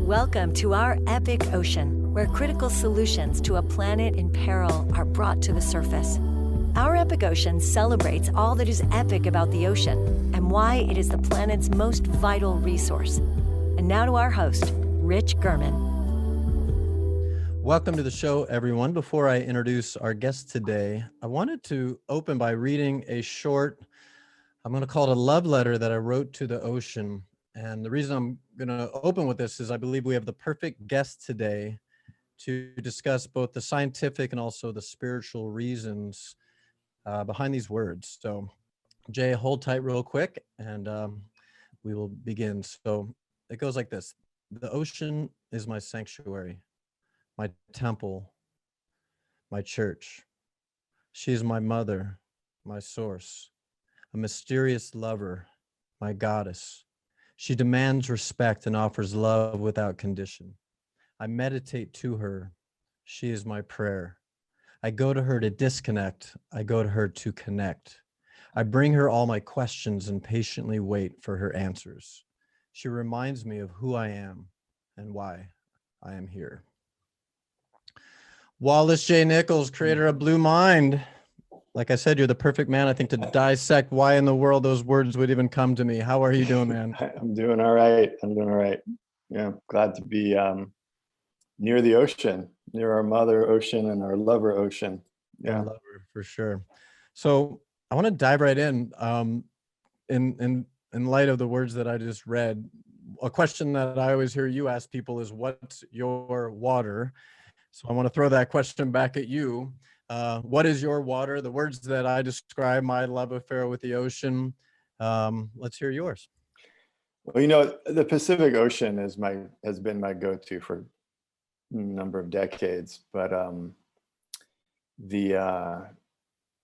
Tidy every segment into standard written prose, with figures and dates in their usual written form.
Welcome to our epic ocean, where critical solutions to a planet in peril are brought to the surface. Our epic ocean celebrates all that is epic about the ocean and why it is the planet's most vital resource. And now to our host, Rich Gurman. Welcome to the show, everyone. Before I introduce our guest today, I wanted to open by reading a short, I'm going to call it a love letter that I wrote to the ocean. And the reason I'm going to open with this is I believe we have the perfect guest today to discuss both the scientific and also the spiritual reasons behind these words. So, Jay, hold tight real quick and we will begin. So it goes like this. The ocean is my sanctuary, my temple, my church. She is my mother, my source, a mysterious lover, my goddess. She demands respect and offers love without condition. I meditate to her. She is my prayer. I go to her to disconnect. I go to her to connect. I bring her all my questions and patiently wait for her answers. She reminds me of who I am and why I am here. Wallace J. Nichols, creator of Blue Mind. Like I said, you're the perfect man, I think, to dissect why in the world those words would even come to me. How are you doing, man? I'm doing all right. Yeah, glad to be near the ocean, near our mother ocean and our lover ocean. Yeah, Our lover, for sure. So I want to dive right in light of the words that I just read. A question that I always hear you ask people is, what's your water? So I want to throw that question back at you. What is your water? The words that I describe my love affair with the ocean. Let's hear yours. well, the Pacific Ocean has been my go-to for a number of decades, but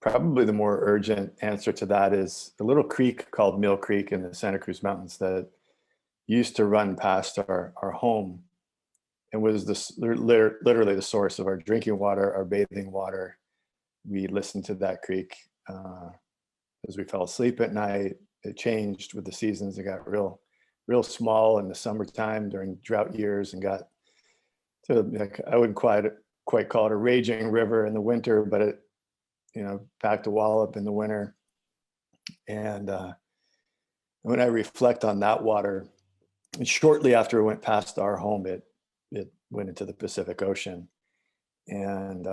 probably the more urgent answer to that is a little creek called Mill Creek in the Santa Cruz Mountains that used to run past our home and was literally the source of our drinking water, our bathing water. We listened to that creek as we fell asleep at night. It changed with the seasons. It got real small in the summertime during drought years and got to, like, I wouldn't quite call it a raging river in the winter, but it, packed a wallop in the winter. And when I reflect on that water, and shortly after it went past our home, it went into the Pacific Ocean. And,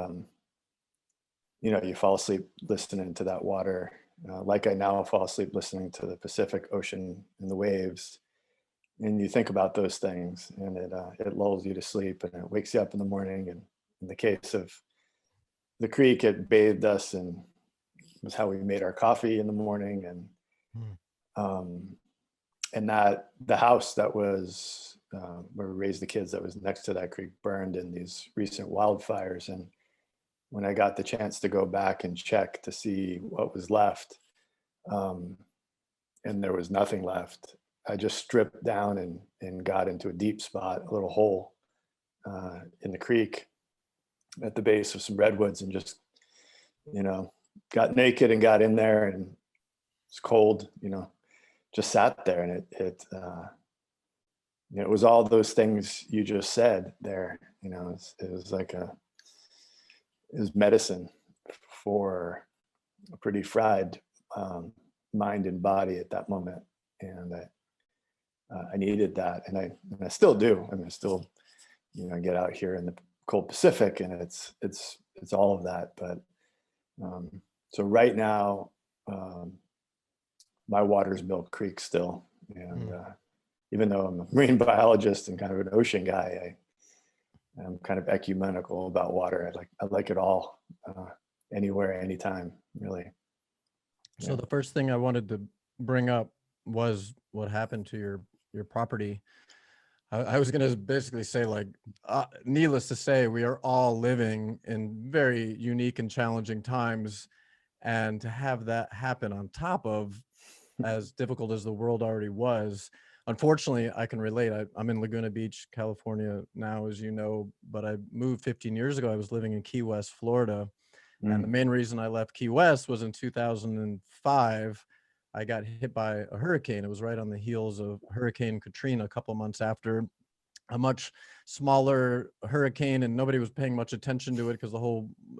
you fall asleep listening to that water, like I now fall asleep listening to the Pacific Ocean and the waves. And you think about those things, and it lulls you to sleep, and it wakes you up in the morning. And in the case of the creek, it bathed us and was how we made our coffee in the morning. And that the house that was where we raised the kids that was next to that creek burned in these recent wildfires. And when I got the chance to go back and check to see what was left, and there was nothing left, I just stripped down and got into a deep spot, a little hole in the creek at the base of some redwoods, and just, got naked and got in there, and it's cold, just sat there. And it was all those things you just said there. It was medicine for a pretty fried mind and body at that moment. And I needed that, and I still do. I mean, I still, get out here in the cold Pacific, and it's all of that. But so right now, my water's Mill Creek still, and even though I'm a marine biologist and kind of an ocean guy, I'm kind of ecumenical about water. I like it all, anywhere, anytime, really. So the first thing I wanted to bring up was what happened to your property. I was going to basically say, needless to say, we are all living in very unique and challenging times, and to have that happen on top of as difficult as the world already was. Unfortunately, I can relate. I'm in Laguna Beach, California now, as you know, but I moved 15 years ago. I was living in Key West, Florida. And the main reason I left Key West was in 2005, I got hit by a hurricane. It was right on the heels of Hurricane Katrina, a couple of months after. a much smaller hurricane, and nobody was paying much attention to it because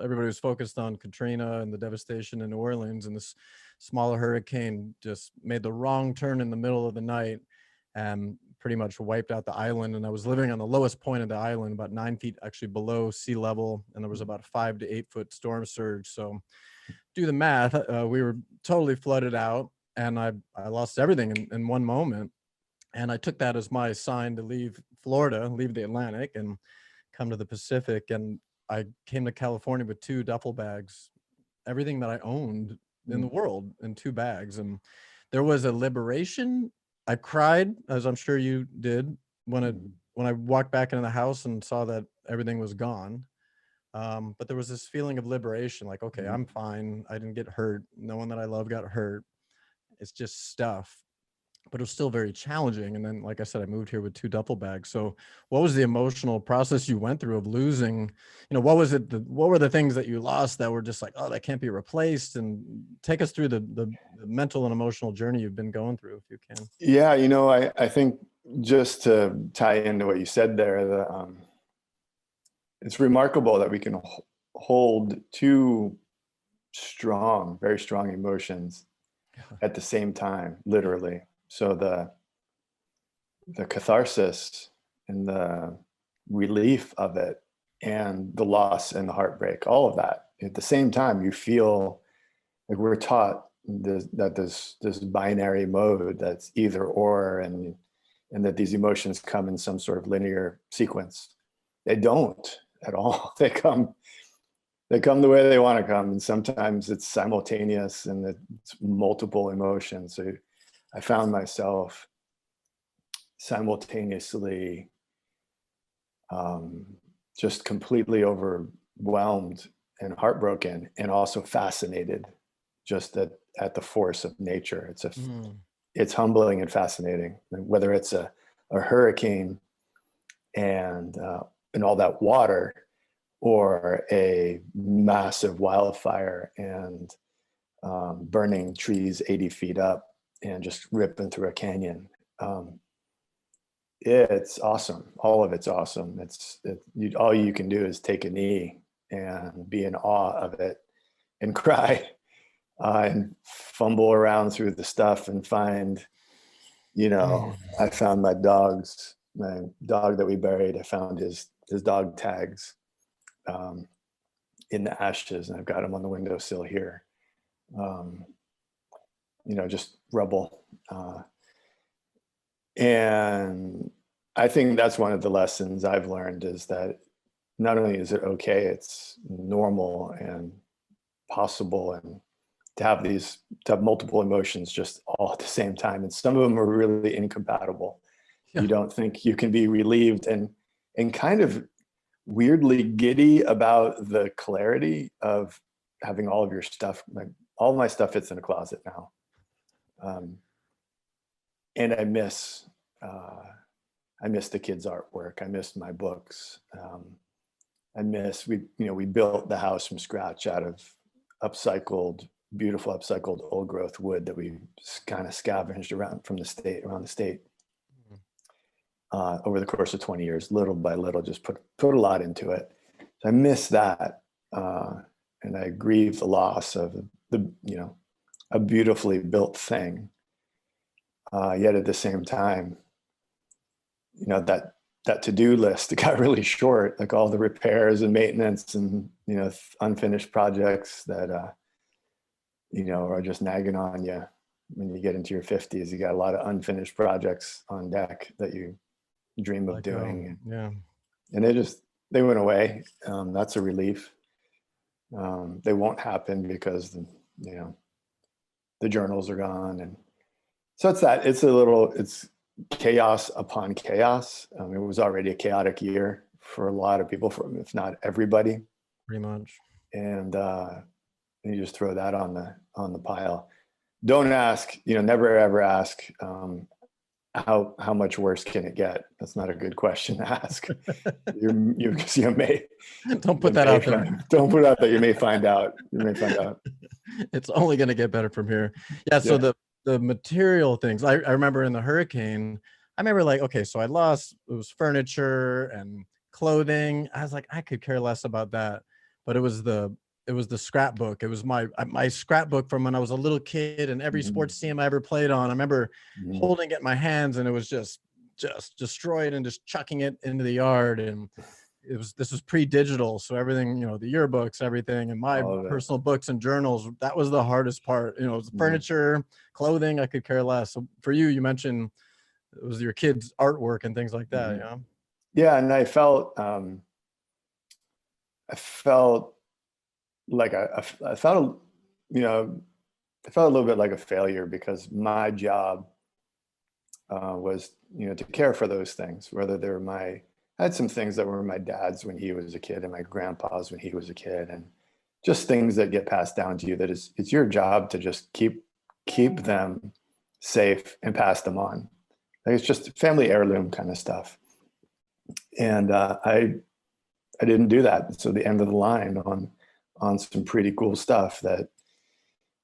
everybody was focused on Katrina and the devastation in New Orleans, and this smaller hurricane just made the wrong turn in the middle of the night and pretty much wiped out the island. And I was living on the lowest point of the island, about 9 feet actually below sea level, and there was about 5 to 8 foot storm surge. So do the math, we were totally flooded out, and I lost everything in one moment. And I took that as my sign to leave Florida, leave the Atlantic, and come to the Pacific. And I came to California with 2 duffel bags, everything that I owned in the world in 2 bags. And there was a liberation. I cried, as I'm sure you did, when I walked back into the house and saw that everything was gone. But there was this feeling of liberation, like, okay, I'm fine. I didn't get hurt. No one that I love got hurt. It's just stuff. But it was still very challenging. And then, like I said, I moved here with 2 duffel bags. So what was the emotional process you went through of losing, what were the things that you lost that were just like, oh, that can't be replaced? And take us through the mental and emotional journey you've been going through, if you can. Yeah. I think just to tie into what you said there, it's remarkable that we can hold 2 strong, very strong emotions at the same time, literally. So the catharsis and the relief of it, and the loss and the heartbreak, all of that at the same time, you feel like we're taught that this binary mode that's either or, and that these emotions come in some sort of linear sequence. They don't at all. They come the way they want to come, and sometimes it's simultaneous and it's multiple emotions. So I found myself simultaneously just completely overwhelmed and heartbroken, and also fascinated just at the force of nature. It's humbling and fascinating, whether it's a hurricane and all that water, or a massive wildfire and burning trees 80 feet up and just ripping through a canyon. It's awesome. All of it's awesome. All you can do is take a knee and be in awe of it and cry and fumble around through the stuff and find, I found my dog that we buried. I found his dog tags in the ashes, and I've got him on the windowsill here. Just rubble. And I think that's one of the lessons I've learned, is that not only is it okay, it's normal and possible, and to have multiple emotions just all at the same time. And some of them are really incompatible. Yeah. You don't think you can be relieved and kind of weirdly giddy about the clarity of having all of your stuff. Like, all of my stuff fits in a closet now. And I miss the kids' artwork. I miss my books. We built the house from scratch out of beautiful upcycled old growth wood that we kind of scavenged around the state over the course of 20 years, little by little, just put a lot into it. So I miss that. And I grieve the loss of a beautifully built thing. Yet at the same time, that to-do list, it got really short, like all the repairs and maintenance and, unfinished projects that, are just nagging on you when you get into your 50s. You got a lot of unfinished projects on deck that you dream of doing. Yeah. And they went away. That's a relief. They won't happen because, the journals are gone. And so it's chaos upon chaos. It was already a chaotic year for a lot of people, if not everybody. Pretty much. And you just throw that on the pile. Don't ask, never ever ask, how much worse can it get? That's not a good question to ask. you may don't put that out there. Don't put it out there. You may find out. It's only going to get better from here. Yeah. So the material things, I remember in the hurricane, I remember like, okay, so it was furniture and clothing. I was like, I could care less about that. But it was the scrapbook. It was my scrapbook from when I was a little kid, and every Mhm. sports team I ever played on. I remember Mhm. holding it in my hands, and it was just destroyed and just chucking it into the yard. And this was pre-digital, so everything, the yearbooks, everything, and my All of it. personal books and journals, that was the hardest part. It was Mhm. furniture, clothing, I could care less. So for you, you mentioned it was your kids' artwork and things like that. Mhm. Yeah. Yeah, and I felt like I felt, you know, I felt a little bit like a failure because my job was, to care for those things, whether they're I had some things that were my dad's when he was a kid and my grandpa's when he was a kid, and just things that get passed down to you that it's your job to just keep them safe and pass them on. Like it's just family heirloom kind of stuff. And I didn't do that. So the end of the line on some pretty cool stuff that,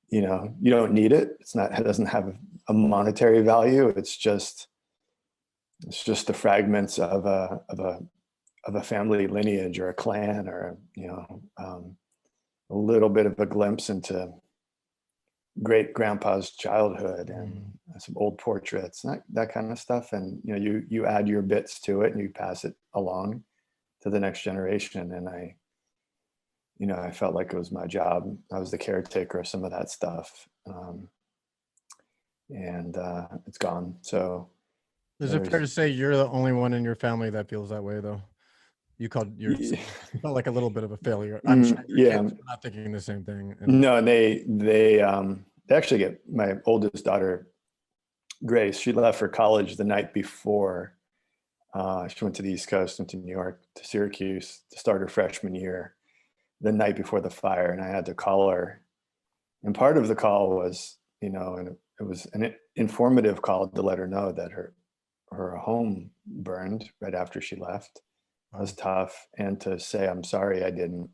you don't need it. It doesn't have a monetary value. It's just the fragments of a family lineage or a clan, or a little bit of a glimpse into great grandpa's childhood, and Mm. some old portraits, that kind of stuff. And you add your bits to it and you pass it along to the next generation. And I felt like it was my job. I was the caretaker of some of that stuff. And it's gone. So Is it fair there's to say you're the only one in your family that feels that way, though? You felt like a little bit of a failure. I'm sure your yeah. kids were not thinking the same thing. And No, and they actually get my oldest daughter, Grace. She left for college the night before. She went to the East Coast, went to New York, to Syracuse to start her freshman year, the night before the fire, and I had to call her. And part of the call was, and it was an informative call to let her know that her home burned right after she left. That was tough, and to say I'm sorry I didn't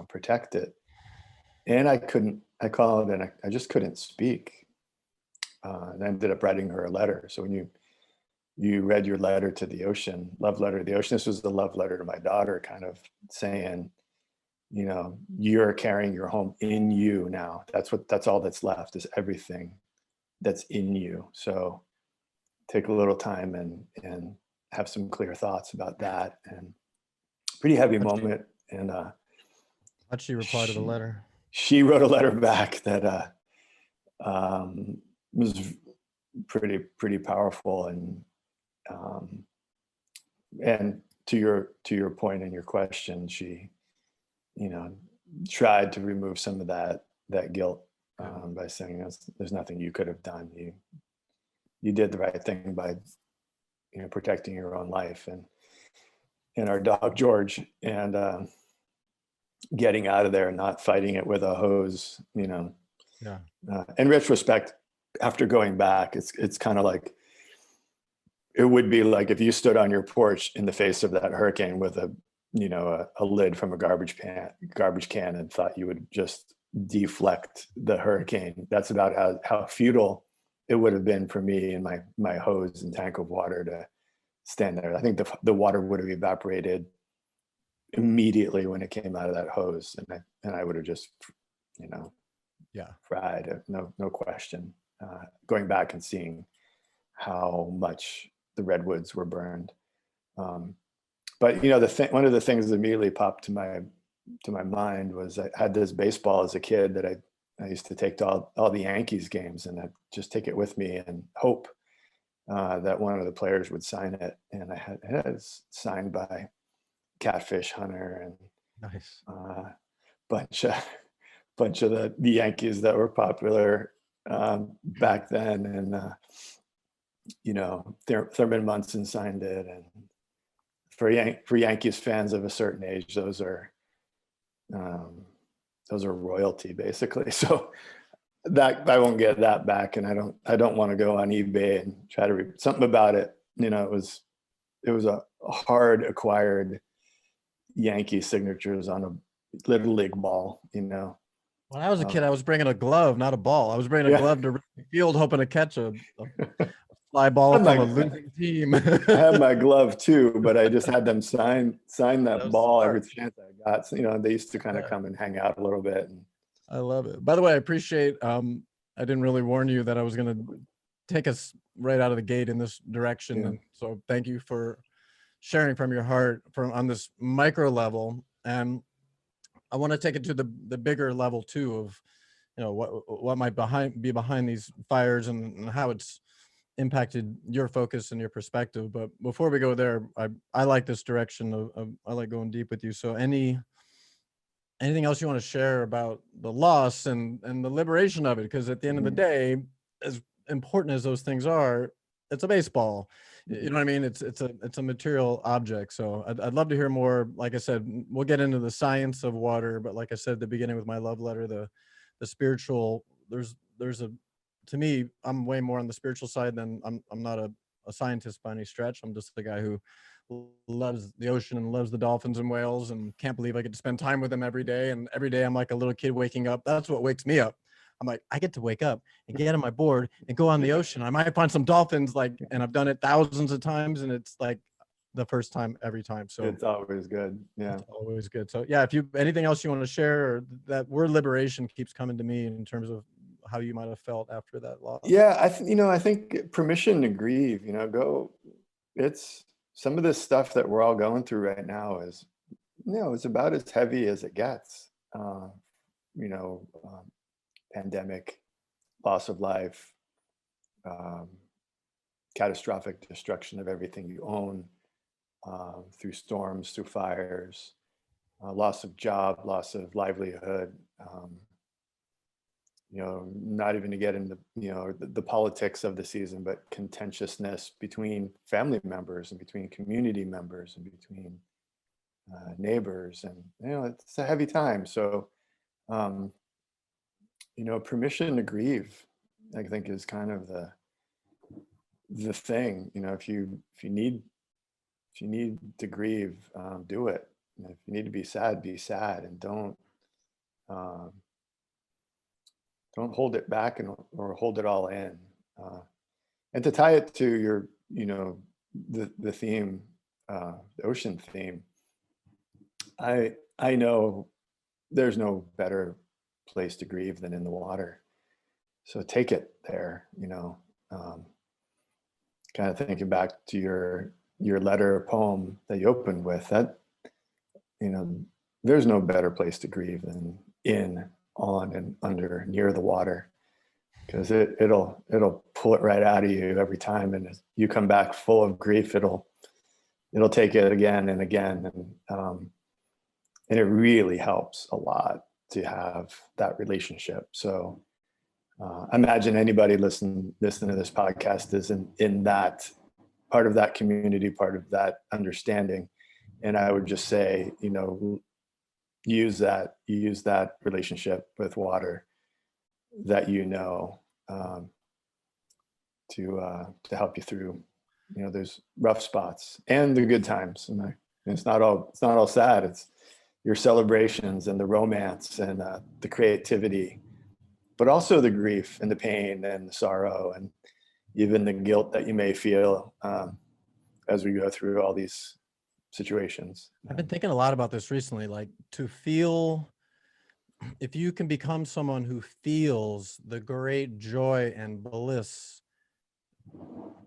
protect it. And I called and I just couldn't speak. And I ended up writing her a letter. So when you read your letter to the ocean, love letter to the ocean, this was the love letter to my daughter, kind of saying, you're carrying your home in you now. That's all that's left, is everything that's in you. So take a little time and have some clear thoughts about that. And pretty heavy how'd she, moment. And how'd she reply to the she letter? she wrote a letter back that um, was pretty powerful. Um, and to your point and your question, she you know tried to remove some of that guilt, by saying there's nothing you could have done. You did the right thing by protecting your own life and our dog George, and getting out of there and not fighting it with a hose. Yeah. In retrospect, after going back, it's kind of like it would be like if you stood on your porch in the face of that hurricane with a lid from a garbage can and thought you would just deflect the hurricane. That's about how futile it would have been for me and my hose and tank of water to stand there. I think the water would have evaporated immediately when it came out of that hose, and I would have just Yeah. fried, no question. Going back and seeing how much the redwoods were burned. But one of the things that immediately popped to my mind was I had this baseball as a kid that I used to take to all the Yankees games, and I'd just take it with me and hope that one of the players would sign it. And it was signed by Catfish Hunter and Nice. bunch of the Yankees that were popular back then. And Thurman Munson signed it, and for Yankees fans of a certain age, those are royalty, basically. So that I won't get that back, and I don't want to go on eBay and try to read something about it. It was a hard acquired Yankee signatures on a little league ball. When I was a kid, I was bringing a glove, not a ball. I was bringing a Yeah. glove to the field, hoping to catch a fly ball I'm from a like, losing team. I had my glove too, but I just had them sign That that was ball every smart. chance I got. So, you know, they used to kind of Yeah, come and hang out a little bit. And, I love it. By the way, I appreciate, I didn't really warn you that I was going to take us right out of the gate in this direction. yeah. And so thank you for sharing from your heart from on this micro level. And I want to take it to the bigger level too of, you know, what might be behind these fires and how it's impacted your focus and your perspective. But before we go there, I like this direction of I like going deep with you. So anything else you want to share about the loss and the liberation of it? Because at the end of the day, as important as those things are, it's a baseball. You know what I mean? It's a material object. So I'd love to hear more. Like I said, we'll get into the science of water, but like I said at the beginning with my love letter, the spiritual, there's a, to me, I'm way more on the spiritual side than I'm not a scientist by any stretch. I'm just the guy who loves the ocean and loves the dolphins and whales and can't believe I get to spend time with them every day. And every day I'm like a little kid waking up. That's what wakes me up. I'm like, I get to wake up and get on my board and go on the ocean. I might find some dolphins, like, and I've done it thousands of times, and it's like the first time every time. So It's always good. Yeah. it's always good. So yeah, if you anything else you want to share, or that word liberation keeps coming to me in terms of how you might have felt after that loss. Yeah. I think permission to grieve, you know, it's some of this stuff that we're all going through right now is, you know, it's about as heavy as it gets. You know, pandemic, loss of life, um, catastrophic destruction of everything you own, through storms, through fires, loss of job, loss of livelihood. You know, not even to get into, you know, the politics of the season, but contentiousness between family members and between community members and between neighbors, and you know, it's a heavy time. So, um, you know, permission to grieve, I think, is kind of the thing. You know, if you need to grieve, do it. And if you need to be sad, and um, don't hold it back or hold it all in. And to tie it to your, you know, the theme, the ocean theme, I know there's no better place to grieve than in the water. So take it there, you know. Kind of thinking back to your letter or poem that you opened with, that, you know, there's no better place to grieve than in, on, and under, near the water, because it'll pull it right out of you every time, and as you come back full of grief, it'll take it again and again, and it really helps a lot to have that relationship. So I imagine anybody listening to this podcast is in that part of that community, part of that understanding. And I would just say, you know, use that relationship with water that, you know, to help you through, you know, there's rough spots and the good times. And it's not all sad. It's your celebrations and the romance and the creativity, but also the grief and the pain and the sorrow and even the guilt that you may feel as we go through all these situations. I've been thinking a lot about this recently, like to feel, if you can become someone who feels the great joy and bliss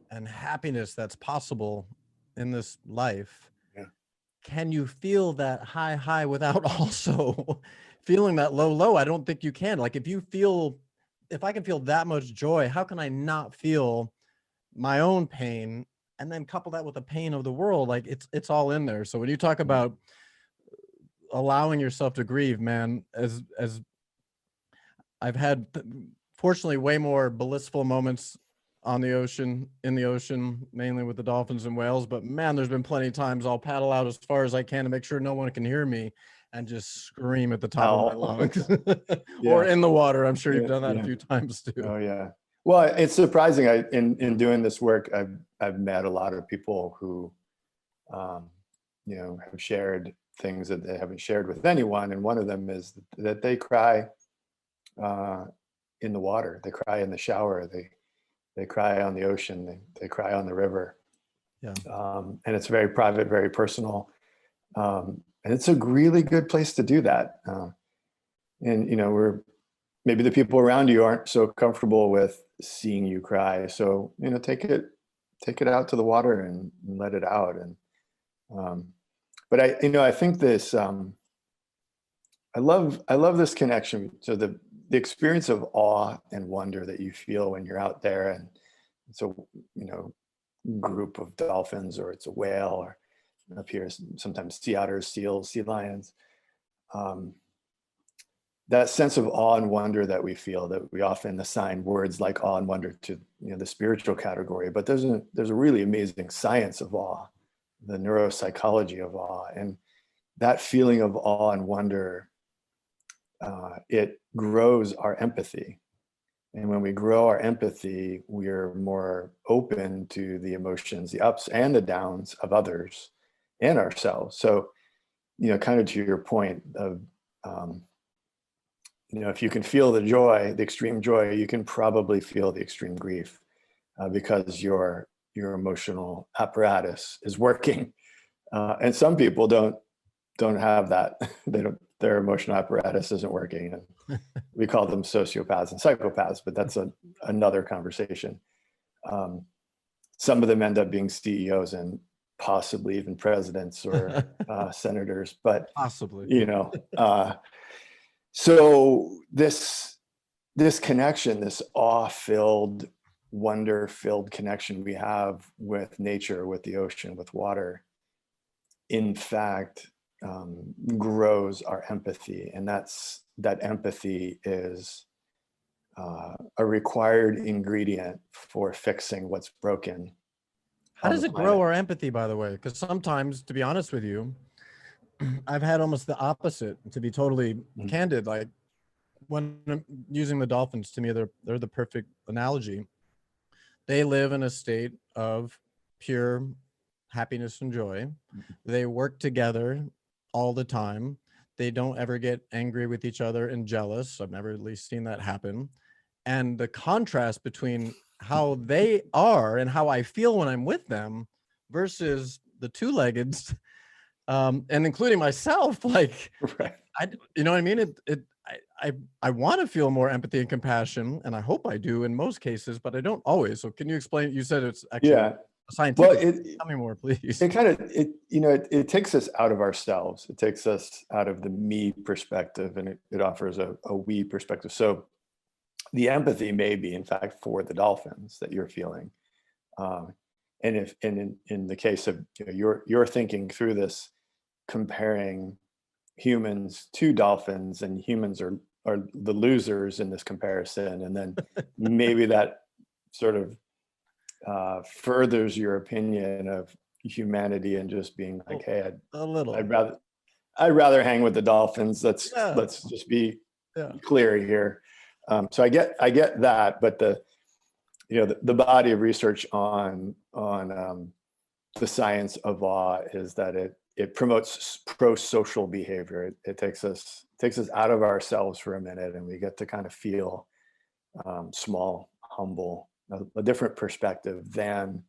and happiness that's possible in this life, Yeah. can you feel that high without also feeling that low? I don't think you can. Like if I can feel that much joy, how can I not feel my own pain and then couple that with the pain of the world? Like it's all in there. So when you talk about allowing yourself to grieve, man, as I've had fortunately way more blissful moments on the ocean, in the ocean, mainly with the dolphins and whales, but man, there's been plenty of times I'll paddle out as far as I can to make sure no one can hear me and just scream at the top of my lungs. Or Yeah. in the water. I'm sure you've Yeah, done that yeah. a few times too. Oh yeah. Well, it's surprising. In doing this work, I've met a lot of people who, you know, have shared things that they haven't shared with anyone, and one of them is that they cry in the water. They cry in the shower. they cry on the ocean, they cry on the river. Yeah. And it's very private, very personal. And it's a really good place to do that. And, maybe the people around you aren't so comfortable with seeing you cry. So, take it out to the water and let it out. And, but I think this, I love this connection. So the experience of awe and wonder that you feel when you're out there, and it's a, group of dolphins, or it's a whale, or up here sometimes sea otters, seals, sea lions. That sense of awe and wonder that we feel, that we often assign words like awe and wonder to the spiritual category, but there's a really amazing science of awe, the neuropsychology of awe, and that feeling of awe and wonder, it grows our empathy. And when we grow our empathy, we're more open to the emotions, the ups and the downs of others and ourselves. So, kind of to your point of, if you can feel the joy, the extreme joy, you can probably feel the extreme grief, because your emotional apparatus is working. And some people don't have that. Their emotional apparatus isn't working, and we call them sociopaths and psychopaths, but that's another conversation. Some of them end up being CEOs and possibly even presidents or senators, but possibly, so this connection, this awe-filled, wonder-filled connection we have with nature, with the ocean, with water, in fact, grows our empathy. And that empathy is a required ingredient for fixing what's broken. How does it grow our empathy, by the way? Because sometimes, to be honest with you, I've had almost the opposite, to be totally candid. Like, when I'm using the dolphins, to me, they're the perfect analogy. They live in a state of pure happiness and joy. They work together all the time. They don't ever get angry with each other and jealous. I've never at least seen that happen. And the contrast between how they are and how I feel when I'm with them versus the two-leggeds, and including myself, like, right. You know what I mean? I want to feel more empathy and compassion, and I hope I do in most cases, but I don't always. So can you explain? You said it's actually scientific. Well, tell me more, please. It takes us out of ourselves. It takes us out of the me perspective, and it offers a we perspective. So the empathy may be, in fact, for the dolphins that you're feeling. And in the case of you're thinking through this, comparing humans to dolphins, and humans are the losers in this comparison, and then maybe that sort of furthers your opinion of humanity and just being like, hey, I'd rather hang with the dolphins. Let's just be clear here. So I get that, but the body of research on the science of awe is that it promotes pro-social behavior. It takes us out of ourselves for a minute, and we get to kind of feel small, humble, a different perspective than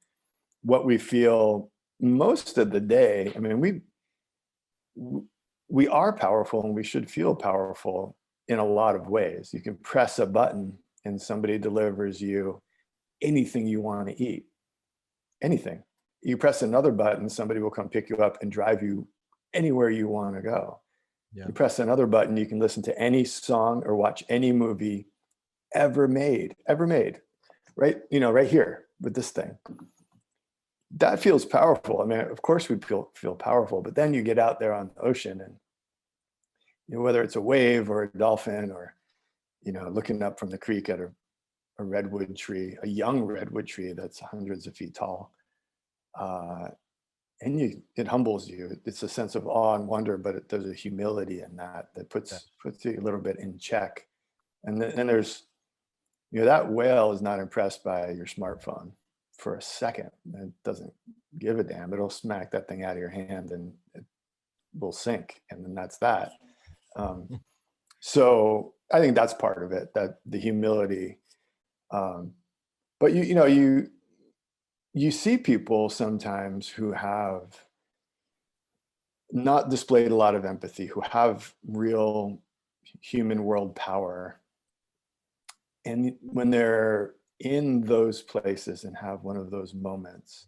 what we feel most of the day. I mean, we are powerful, and we should feel powerful in a lot of ways. You can press a button and somebody delivers you anything you want to eat. Anything. You press another button, somebody will come pick you up and drive you anywhere you want to go. Yeah. You press another button, you can listen to any song or watch any movie ever made, right? Right here with this thing. That feels powerful. I mean, of course we feel powerful, but then you get out there on the ocean, and whether it's a wave or a dolphin, or looking up from the creek at a redwood tree, a young redwood tree that's hundreds of feet tall, and it humbles you. It's a sense of awe and wonder, but there's a humility in that puts you a little bit in check. And then there's, that whale is not impressed by your smartphone for a second. It doesn't give a damn. It'll smack that thing out of your hand and it will sink. And then that's that. So I think that's part of it, that the humility, But you see people sometimes who have not displayed a lot of empathy, who have real human world power. And when they're in those places and have one of those moments,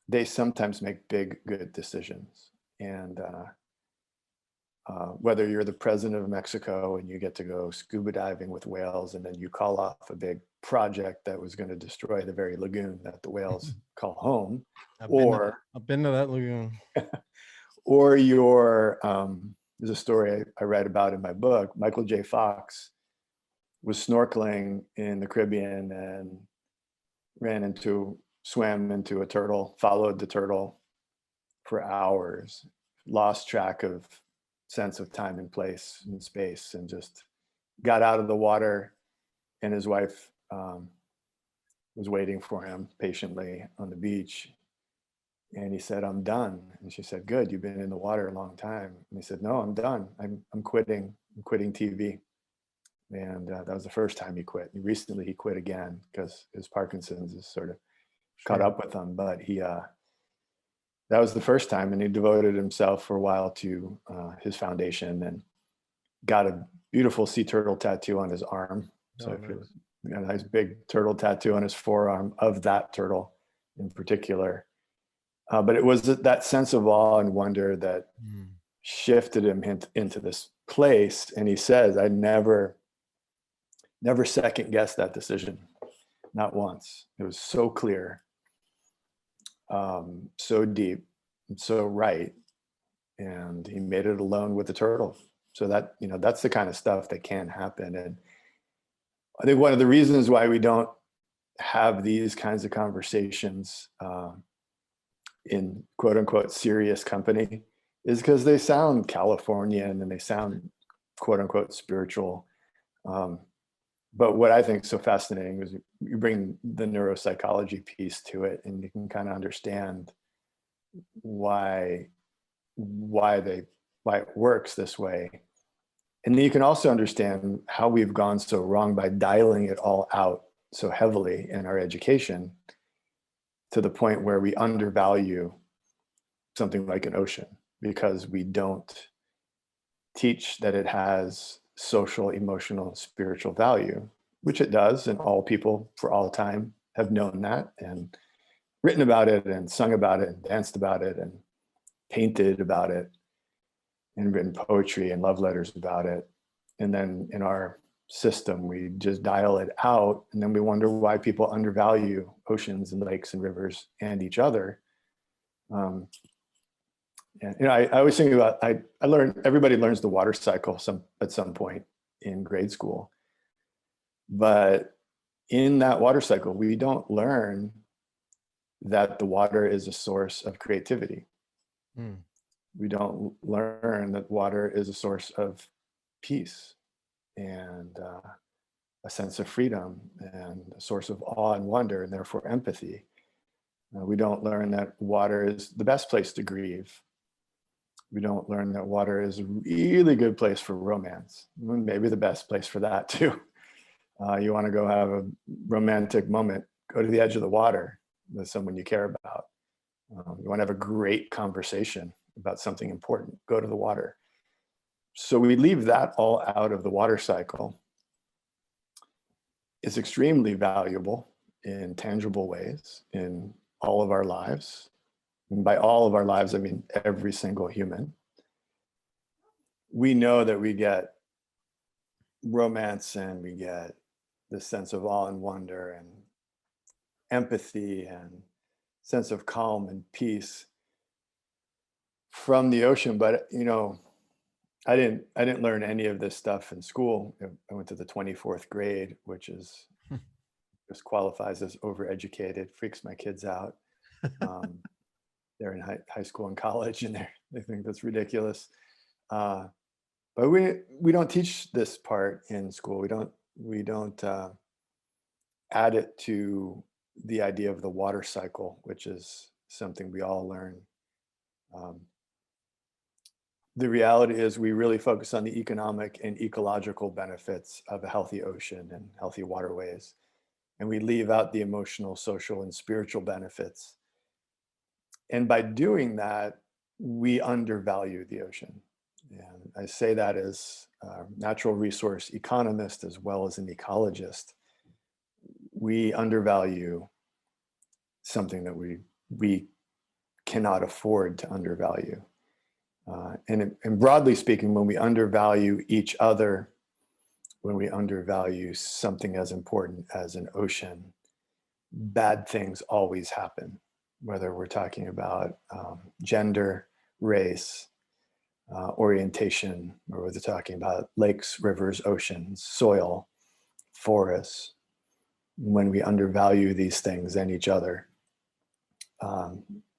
they sometimes make big, good decisions. And whether you're the president of Mexico and you get to go scuba diving with whales, and then you call off a big project that was going to destroy the very lagoon that the whales call home, I've or been to that lagoon. or you're there's a story I read about in my book. Michael J. Fox was snorkeling in the Caribbean and swam into a turtle, followed the turtle for hours, lost track of sense of time and place and space, and just got out of the water. And his wife was waiting for him patiently on the beach. And he said, "I'm done." And she said, "Good, you've been in the water a long time." And he said, "No, I'm done. I'm quitting. I'm quitting TV." And that was the first time he quit. And recently he quit again because his Parkinson's is sort of caught up with him. But that was the first time, and he devoted himself for a while to his foundation and got a beautiful sea turtle tattoo on his arm. So if you got a nice big turtle tattoo on his forearm of that turtle in particular. But it was that sense of awe and wonder that shifted him into this place. And he says, "I never second guessed that decision, not once. It was so clear, so deep, and so right." And he made it alone with the turtle. So that, that's the kind of stuff that can happen. And I think one of the reasons why we don't have these kinds of conversations in quote unquote serious company is because they sound Californian and they sound quote unquote spiritual. But what I think is so fascinating is you bring the neuropsychology piece to it, and you can kind of understand why it works this way. And then you can also understand how we've gone so wrong by dialing it all out so heavily in our education, to the point where we undervalue something like an ocean because we don't teach that it has social, emotional, spiritual value, which it does. And all people for all time have known that and written about it and sung about it and danced about it and painted about it and written poetry and love letters about it. And then in our system, we just dial it out, and then we wonder why people undervalue oceans and lakes and rivers and each other. And I always think about, I learned, everybody learns the water cycle at some point in grade school, but in that water cycle, we don't learn that the water is a source of creativity. We don't learn that water is a source of peace and a sense of freedom and a source of awe and wonder, and therefore empathy. We don't learn that water is the best place to grieve. We don't learn that water is a really good place for romance, maybe the best place for that too. You want to go have a romantic moment, go to the edge of the water with someone you care about. You want to have a great conversation about something important, go to the water. So we leave that all out of the water cycle. It's extremely valuable in tangible ways in all of our lives. And by all of our lives, I mean every single human. We know that we get romance and we get this sense of awe and wonder and empathy and sense of calm and peace from the ocean. But I didn't learn any of this stuff in school. I went to the 24th grade, which is just qualifies as overeducated, freaks my kids out. They're in high school and college, and they think that's ridiculous. But we don't teach this part in school. We don't add it to the idea of the water cycle, which is something we all learn the reality is we really focus on the economic and ecological benefits of a healthy ocean and healthy waterways. And we leave out the emotional, social, and spiritual benefits. And by doing that, we undervalue the ocean. And I say that as a natural resource economist as well as an ecologist. We undervalue something that we cannot afford to undervalue. And broadly speaking, when we undervalue each other, when we undervalue something as important as an ocean, bad things always happen, whether we're talking about gender, race, orientation, or whether we're talking about lakes, rivers, oceans, soil, forests. When we undervalue these things and each other,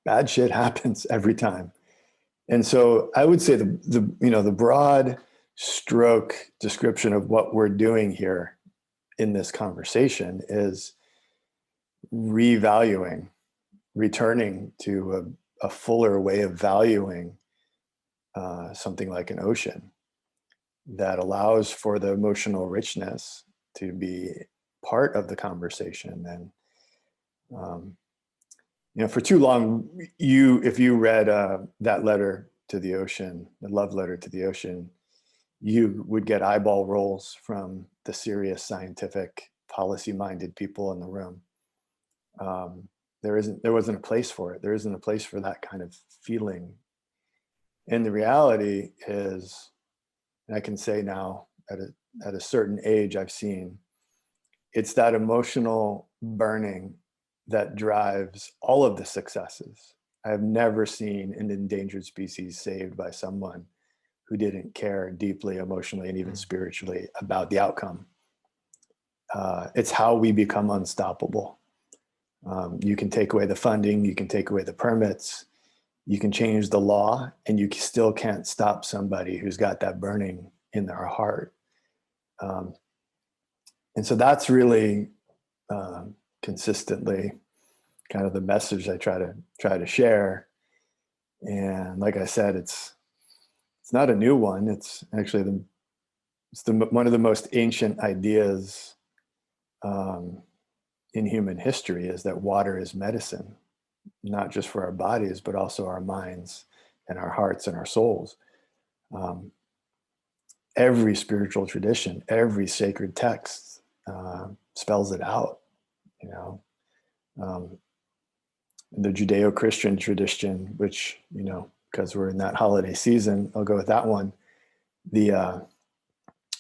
bad shit happens every time. And so I would say the broad stroke description of what we're doing here in this conversation is revaluing, returning to a fuller way of valuing something like an ocean that allows for the emotional richness to be part of the conversation. And for too long, if you read that letter to the ocean, the love letter to the ocean, you would get eyeball rolls from the serious scientific policy-minded people in the room. There wasn't a place for it. There isn't a place for that kind of feeling. And the reality is, and I can say now at a certain age I've seen, it's that emotional burning that drives all of the successes. I have never seen an endangered species saved by someone who didn't care deeply, emotionally, and even spiritually about the outcome. It's how we become unstoppable. You can take away the funding, you can take away the permits, you can change the law, and you still can't stop somebody who's got that burning in their heart. And so that's really consistently kind of the message I try to share. And like I said, it's not a new one. It's actually one of the most ancient ideas in human history, is that water is medicine, not just for our bodies, but also our minds and our hearts and our souls. Every spiritual tradition, every sacred text spells it out. The Judeo-Christian tradition, which, because we're in that holiday season, I'll go with that one. The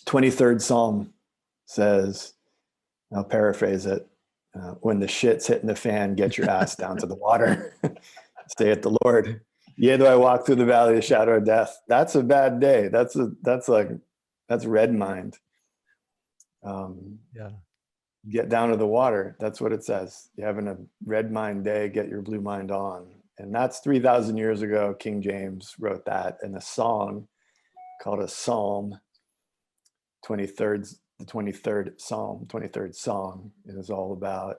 23rd Psalm says, I'll paraphrase it, when the shit's hitting the fan, get your ass down to the water. Stay at the Lord. Yea, though I walk through the valley of the shadow of death. That's a bad day. That's red mind. Yeah. Get down to the water. That's what it says. You're having a red mind day, get your blue mind on. And that's 3,000 years ago. King James wrote that in a song called a psalm. The 23rd Psalm, 23rd song is all about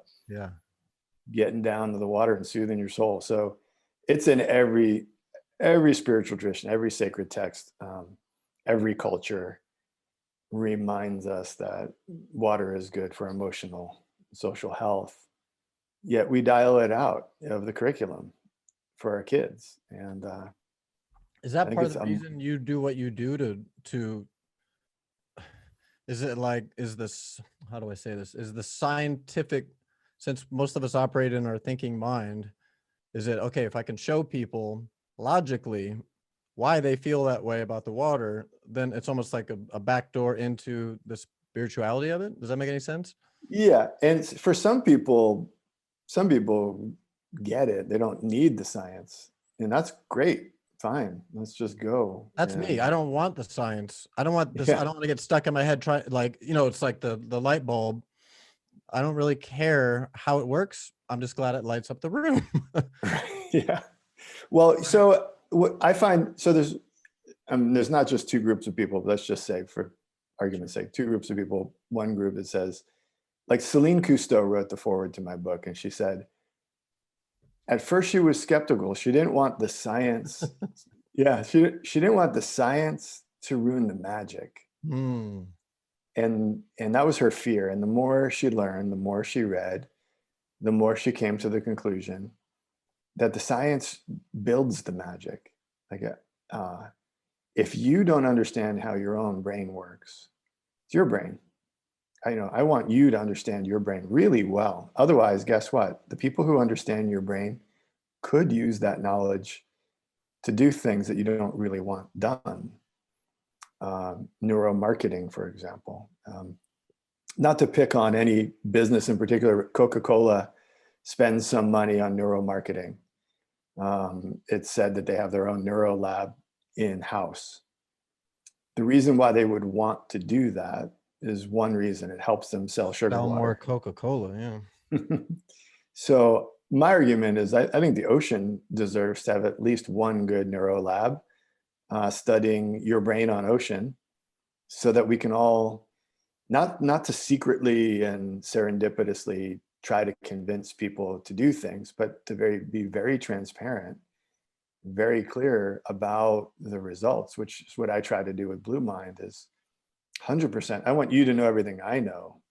getting down to the water and soothing your soul. So it's in every spiritual tradition, every sacred text, every culture reminds us that water is good for emotional, social health. Yet we dial it out of the curriculum for our kids. And is that part of the reason you do what you do to is it like, how do I say this? Is the scientific, since most of us operate in our thinking mind, is it, okay, if I can show people logically why they feel that way about the water, then it's almost like a backdoor into the spirituality of it? Does that make any sense? Yeah. And for some people get it. They don't need the science. And that's great. Fine. Let's just go. That's me. I don't want the science. I don't want this. I don't want to get stuck in my head. It's like the light bulb. I don't really care how it works. I'm just glad it lights up the room. Yeah. Well, so what I find, so there's not just two groups of people, but let's just say, for argument's sake, two groups of people. One group that says, like Celine Cousteau wrote the foreword to my book, and she said, at first she was skeptical. She didn't want the science, Yeah, she didn't want the science to ruin the magic. Hmm. And that was her fear. And the more she learned, the more she read, the more she came to the conclusion that the science builds the magic. Like, if you don't understand how your own brain works, it's your brain. I want you to understand your brain really well. Otherwise, guess what? The people who understand your brain could use that knowledge to do things that you don't really want done. Neuromarketing, for example. Not to pick on any business in particular, Coca-Cola spends some money on neuromarketing. It's said that they have their own neurolab in-house. The reason why they would want to do that is one reason: it helps them sell sugar Sell more water. Coca-Cola, yeah. So my argument is I think the ocean deserves to have at least one good neurolab studying your brain on ocean, so that we can all, not to secretly and serendipitously try to convince people to do things, but to be very transparent, very clear about the results, which is what I try to do with Blue Mind. Is 100%. I want you to know everything I know.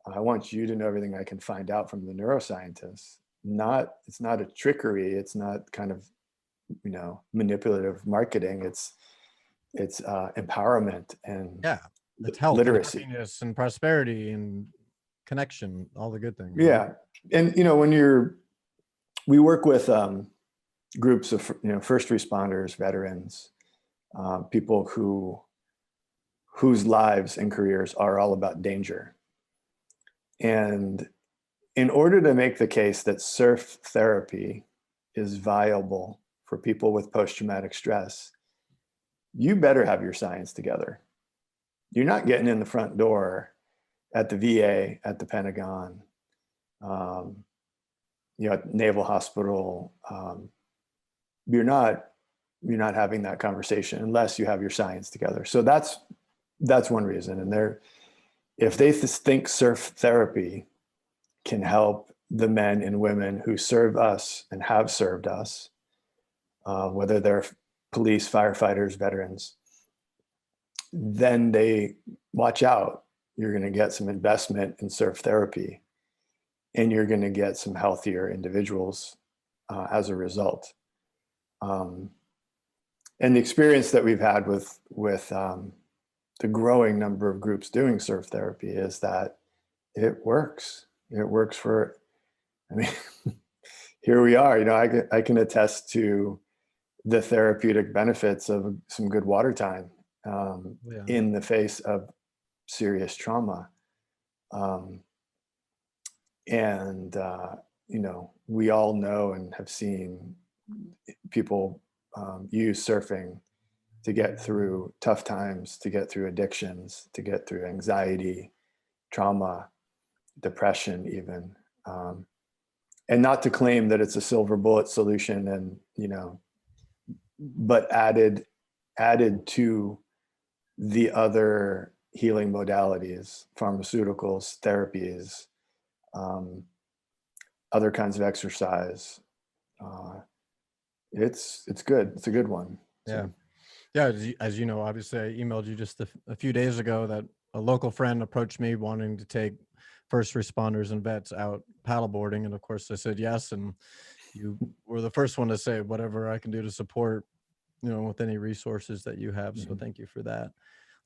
I want you to know everything I can find out from the neuroscientists. It's not a trickery. It's not kind of, manipulative marketing. It's empowerment and Yeah. It's health, literacy. and happiness and prosperity and connection, all the good things. Yeah. And, we work with groups of, first responders, veterans, people whose lives and careers are all about danger. And in order to make the case that surf therapy is viable for people with post-traumatic stress, you better have your science together. You're not getting in the front door at the VA, at the Pentagon, at Naval Hospital. You're not having that conversation unless you have your science together. So that's one reason. And if they think surf therapy can help the men and women who serve us and have served us, whether they're police, firefighters, veterans, then they watch out. You're going to get some investment in surf therapy, and you're going to get some healthier individuals as a result. And the experience that we've had with the growing number of groups doing surf therapy is that it works. It works for, here we are. I can attest to the therapeutic benefits of some good water time in the face of serious trauma. We all know and have seen people use surfing to get through tough times, to get through addictions, to get through anxiety, trauma, depression even. And not to claim that it's a silver bullet solution but added to the other healing modalities, pharmaceuticals, therapies, other kinds of exercise. It's good. It's a good one. Yeah. Yeah. As you know, obviously I emailed you just a few days ago that a local friend approached me wanting to take first responders and vets out paddleboarding. And of course I said yes. And you were the first one to say whatever I can do to support, with any resources that you have. So thank you for that.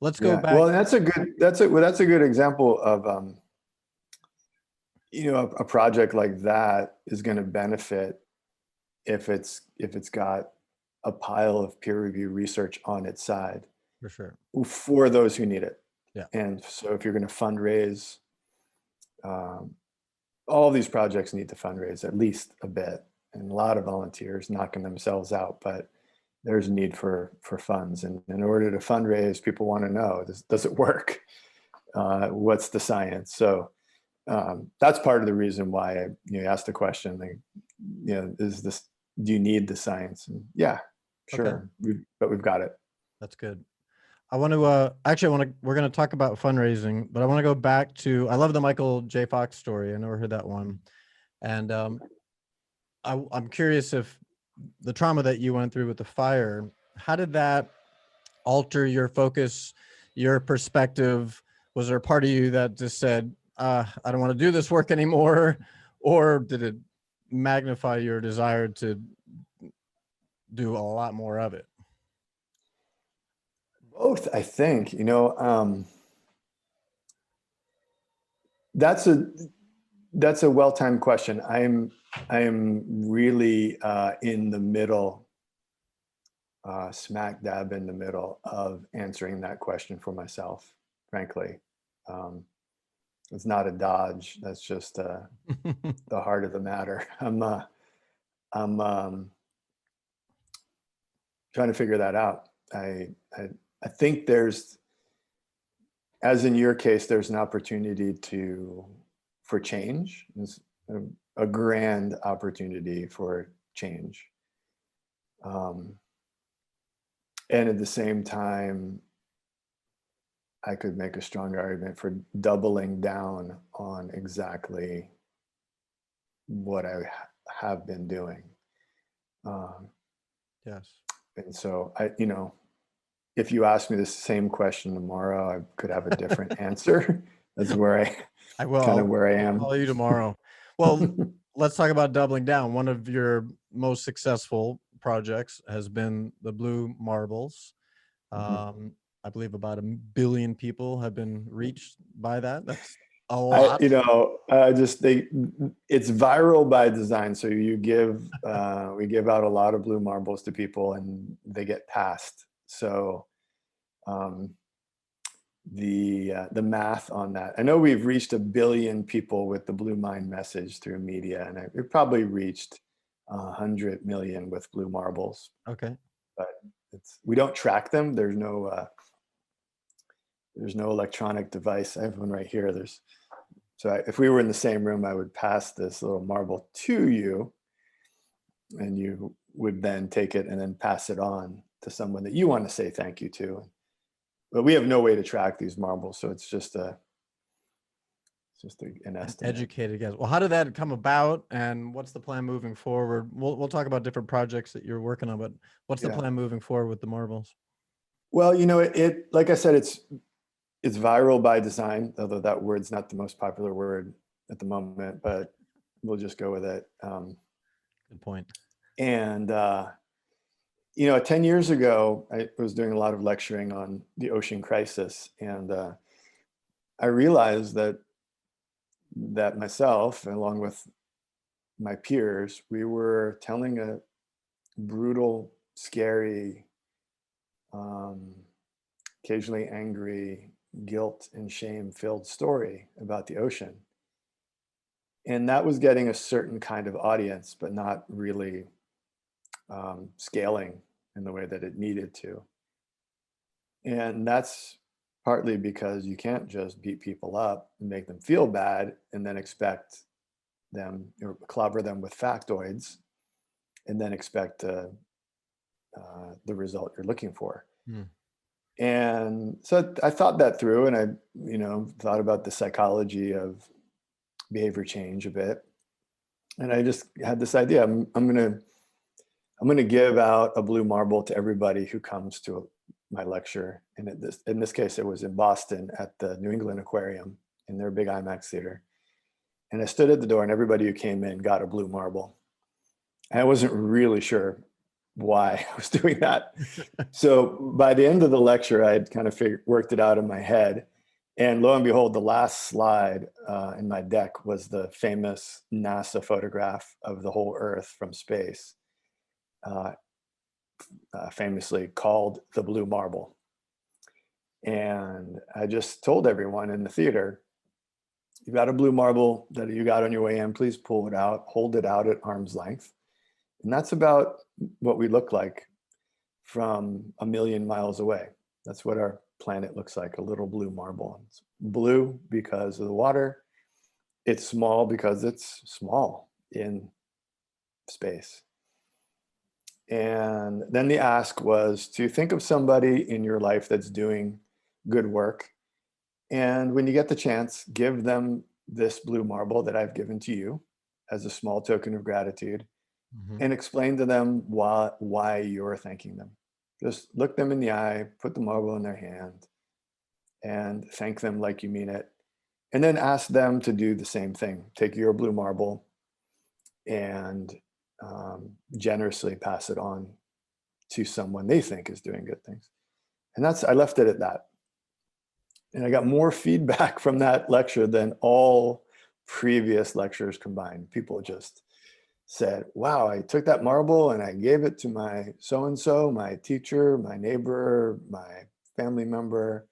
Let's go back. Well, that's a good example of, a project like that is going to benefit if it's got a pile of peer review research on its side. For sure. For those who need it. Yeah. And so if you're going to fundraise, all these projects need to fundraise at least a bit, and a lot of volunteers knocking themselves out, but there's a need for funds. And in order to fundraise, people want to know, does it work? What's the science? So that's part of the reason why you asked the question, do you need the science? And yeah, sure. Okay. But we've got it. That's good. I want to, we're going to talk about fundraising, but I want to go back to, I love the Michael J. Fox story. I never heard that one. And I'm curious if the trauma that you went through with the fire, How did that alter your focus, your perspective? Was there a part of you that just said, I don't want to do this work anymore? Or did it magnify your desire to do a lot more of it? Both, I think. That's a well-timed question. I am really in the middle, smack dab in the middle of answering that question for myself, frankly. It's not a dodge. That's just the heart of the matter. I'm trying to figure that out. I think there's, as in your case, there's an opportunity for change. There's a grand opportunity for change. And at the same time, I could make a strong argument for doubling down on exactly what I have been doing. Yes. And so if you ask me the same question tomorrow, I could have a different answer. That's where I will. kind of where I am. I'll call you tomorrow. Well, let's talk about doubling down. One of your most successful projects has been the Blue Marbles. I believe about 1 billion people have been reached by that. That's a lot. It's viral by design. So we give out a lot of Blue Marbles to people and they get passed. So the math on that, I know we've reached 1 billion people with the Blue Mind message through media, and we've probably reached 100 million with Blue Marbles. Okay. But we don't track them. There's no electronic device. I have one right here. If we were in the same room, I would pass this little marble to you, and you would then take it and then pass it on to someone that you want to say thank you to. But we have no way to track these marbles, so it's just an estimate. Educated guess. Well, how did that come about, and what's the plan moving forward? We'll talk about different projects that you're working on, but what's the plan moving forward with the marbles? Well, like I said, it's viral by design, although that word's not the most popular word at the moment, but we'll just go with it. Good point. And 10 years ago, I was doing a lot of lecturing on the ocean crisis, and I realized that myself, along with my peers, we were telling a brutal, scary, occasionally angry, guilt and shame-filled story about the ocean. And that was getting a certain kind of audience, but not really scaling in the way that it needed to. And that's partly because you can't just beat people up and make them feel bad and then expect them, or clobber them with factoids and then expect the result you're looking for. And so I thought that through, and I thought about the psychology of behavior change a bit. And I just had this idea. I'm going to give out a Blue Marble to everybody who comes to my lecture. And in this case, it was in Boston at the New England Aquarium in their big IMAX theater. And I stood at the door, and everybody who came in got a Blue Marble. And I wasn't really sure why I was doing that. So by the end of the lecture, I had kind of worked it out in my head. And lo and behold, the last slide in my deck was the famous NASA photograph of the whole Earth from space. Famously called the Blue Marble. And I just told everyone in the theater, you got a Blue Marble that you got on your way in, please pull it out, hold it out at arm's length. And that's about what we look like from 1 million miles away. That's what our planet looks like, a little blue marble. It's blue because of the water. It's small because it's small in space. And then the ask was to think of somebody in your life that's doing good work. And when you get the chance, give them this Blue Marble that I've given to you as a small token of gratitude, and explain to them why you're thanking them. Just look them in the eye, put the marble in their hand, and thank them like you mean it. And then ask them to do the same thing. Take your blue marble and generously pass it on to someone they think is doing good things. And I left it at that. And I got more feedback from that lecture than all previous lectures combined. People just said, wow, I took that marble and I gave it to my so-and-so, my teacher, my neighbor, my family member,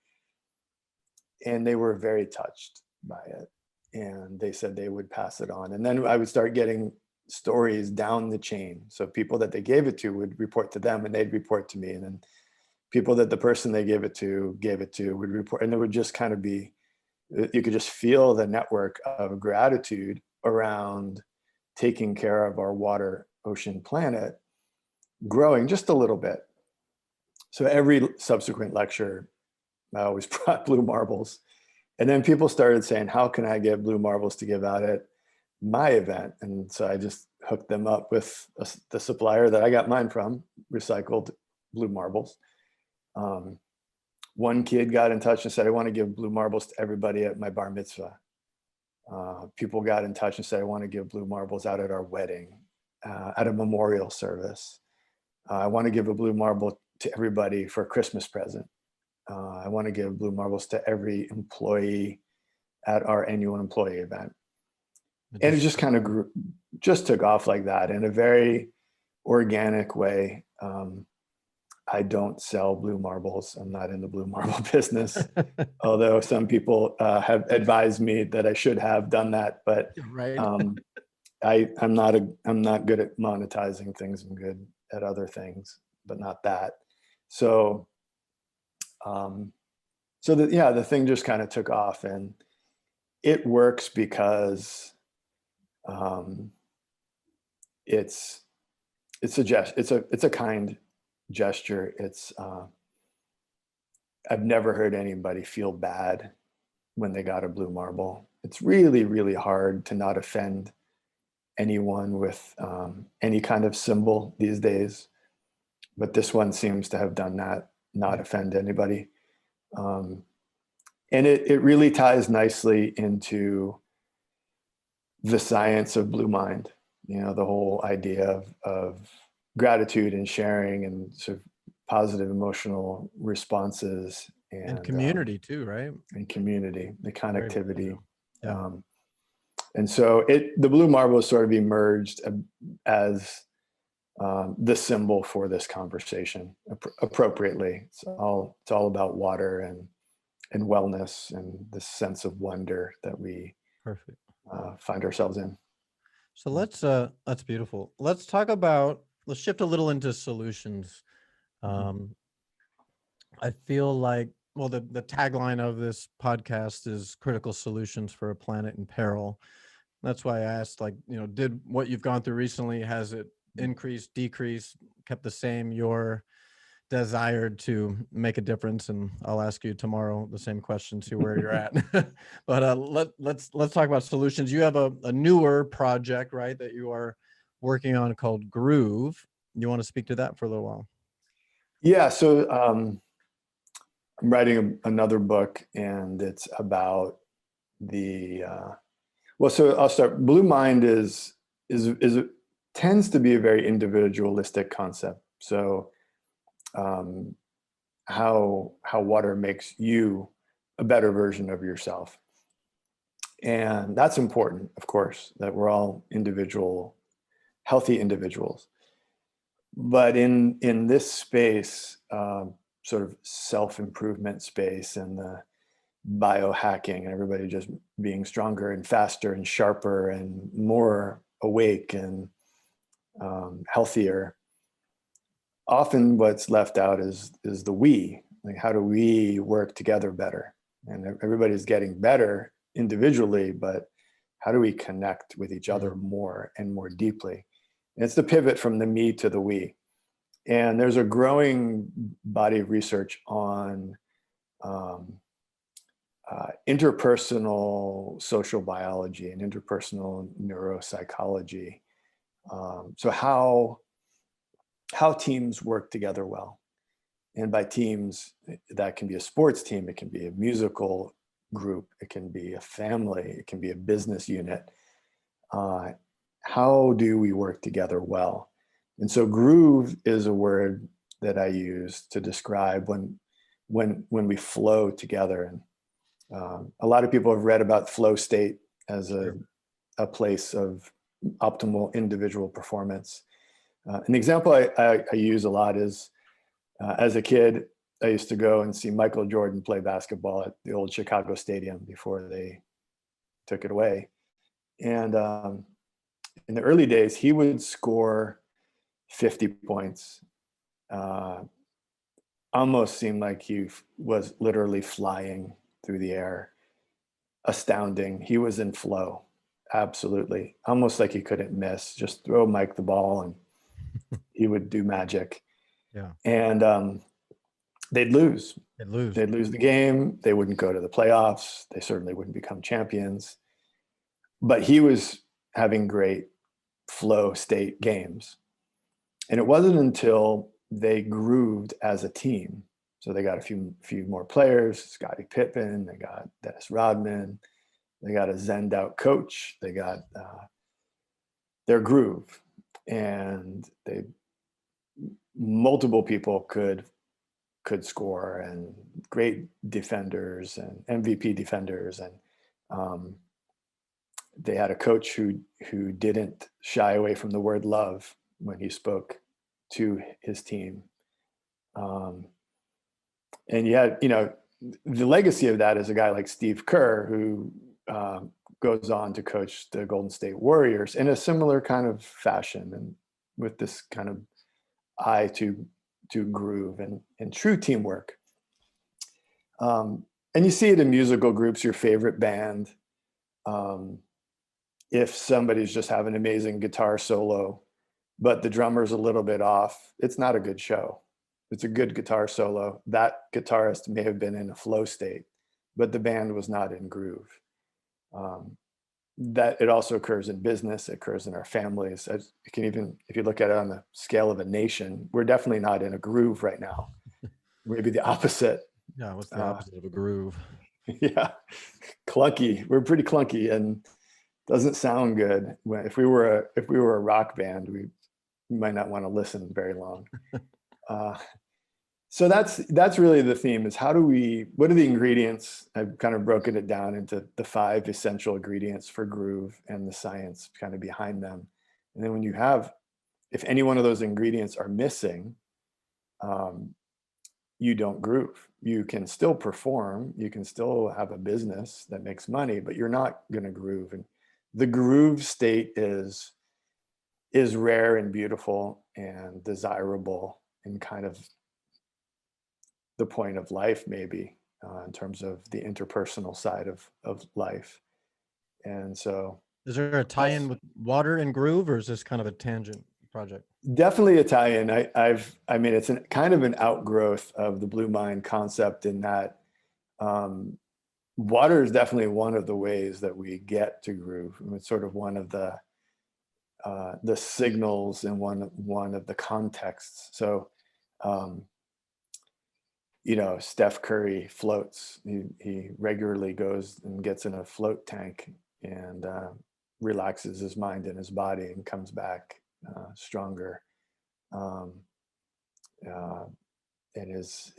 and they were very touched by it. And they said they would pass it on. And then I would start getting stories down the chain. So people that they gave it to would report to them and they'd report to me. And then people that the person they gave it to would report. And there would just kind of be, you could just feel the network of gratitude around taking care of our water, ocean, planet growing just a little bit. So every subsequent lecture, I always brought blue marbles. And then people started saying, how can I get blue marbles to give out at my event? And so I just hooked them up with the supplier that I got mine from, recycled blue marbles. One kid got in touch and said, I want to give blue marbles to everybody at my bar mitzvah. People got in touch and said, I want to give blue marbles out at our wedding, at a memorial service. I want to give a blue marble to everybody for a Christmas present. I want to give blue marbles to every employee at our annual employee event. And it just kind of just took off like that in a very organic way. I don't sell blue marbles. I'm not in the blue marble business, although some people have advised me that I should have done that. But right. I'm not good at monetizing things. I'm good at other things, but not that. So, the thing just kind of took off, and it works because it's a kind gesture. I've never heard anybody feel bad when they got a blue marble. It's really, really hard to not offend anyone with any kind of symbol these days. But this one seems to have done that, not offend anybody. And it really ties nicely into the science of Blue Mind, the whole idea of gratitude and sharing and sort of positive emotional responses and community too, right? And community, the connectivity. Yeah. And so the blue marble sort of emerged as the symbol for this conversation appropriately. It's all about water and wellness and this sense of wonder that we find ourselves in. So that's beautiful. Let's shift a little into solutions. I feel like, well, the tagline of this podcast is critical solutions for a planet in peril. That's why I asked, did what you've gone through recently, has it increased, decreased, kept the same, your desire to make a difference? And I'll ask you tomorrow the same question, see where you're at. But let's talk about solutions. You have a newer project, right, that you are working on called Groove. You want to speak to that for a little while? Yeah. So I'm writing another book, and it's about so I'll start. Blue Mind tends to be a very individualistic concept. So how water makes you a better version of yourself. And that's important, of course, that we're all healthy individuals. But in this space, sort of self-improvement space, and the biohacking, and everybody just being stronger and faster and sharper and more awake and healthier, often what's left out is the we. Like, how do we work together better? And everybody's getting better individually, but how do we connect with each other more and more deeply? And it's the pivot from the me to the we. And there's a growing body of research on interpersonal social biology and interpersonal neuropsychology. So how teams work together well. And by teams, that can be a sports team, it can be a musical group, it can be a family, it can be a business unit. How do we work together well? And so groove is a word that I use to describe when we flow together. And a lot of people have read about flow state as a place of optimal individual performance. An example I use a lot is, as a kid, I used to go and see Michael Jordan play basketball at the old Chicago Stadium before they took it away. And in the early days, he would score 50 points. Almost seemed like he was literally flying through the air. Astounding. He was in flow. Absolutely. Almost like he couldn't miss. Just throw Mike the ball and he would do magic. Yeah. And they'd lose. They'd lose the game. They wouldn't go to the playoffs. They certainly wouldn't become champions. But he was having great flow state games. And it wasn't until they grooved as a team. So they got a few more players, Scottie Pippen, they got Dennis Rodman, they got a zenned out coach, they got their groove. And multiple people could score, and great defenders and MVP defenders. And they had a coach who didn't shy away from the word love when he spoke to his team. And yet, the legacy of that is a guy like Steve Kerr, who goes on to coach the Golden State Warriors in a similar kind of fashion, and with this kind of eye to groove and true teamwork. And you see it in musical groups, your favorite band. If somebody's just having an amazing guitar solo, but the drummer's a little bit off, it's not a good show. It's a good guitar solo. That guitarist may have been in a flow state, but the band was not in groove. That it also occurs in business, it occurs in our families. It can even, if you look at it on the scale of a nation, we're definitely not in a groove right now. Maybe the opposite. Yeah, what's the opposite of a groove? Yeah, clunky. We're pretty clunky and doesn't sound good. If we were a rock band, we might not want to listen very long. So that's really the theme, is what are the ingredients? I've kind of broken it down into the 5 essential ingredients for groove and the science kind of behind them. And then if any one of those ingredients are missing, you don't groove. You can still perform, you can still have a business that makes money, but you're not going to groove. And the groove state is rare and beautiful and desirable, and kind of the point of life, maybe, in terms of the interpersonal side of life. And so, is there a tie-in with water and groove, or is this kind of a tangent project? Definitely a tie-in. I mean, it's kind of an outgrowth of the Blue Mind concept, in that water is definitely one of the ways that we get to groove. It's sort of one of the signals in one of the contexts. So, Steph Curry floats. He regularly goes and gets in a float tank and relaxes his mind and his body, and comes back stronger. And his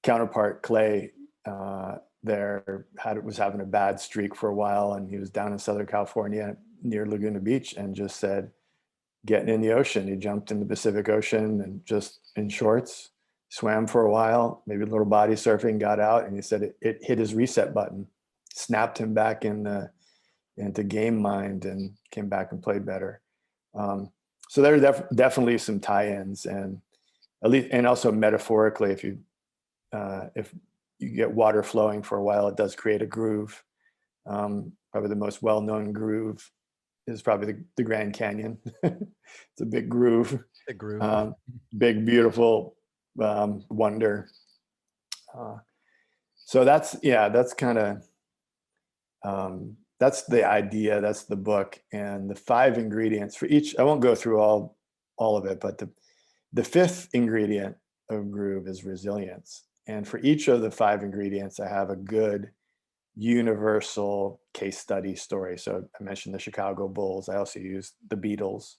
counterpart Clay was having a bad streak for a while, and he was down in Southern California near Laguna Beach, and just said, getting in the ocean. He jumped in the Pacific Ocean and just in shorts, swam for a while, maybe a little body surfing, got out, and he said it hit his reset button, snapped him back into game mind, and came back and played better. So there are definitely some tie-ins, and at least, and also metaphorically, if you get water flowing for a while, it does create a groove. Probably the most well-known groove is probably the Grand Canyon. It's a big groove. Big groove. Big, beautiful wonder. So that's kind of, that's the idea, that's the book, and the 5 ingredients for each. I won't go through all of it, but the 5th ingredient of Groove is resilience. And for each of the 5 ingredients, I have a good universal case study story. So I mentioned the Chicago Bulls. I also used the Beatles.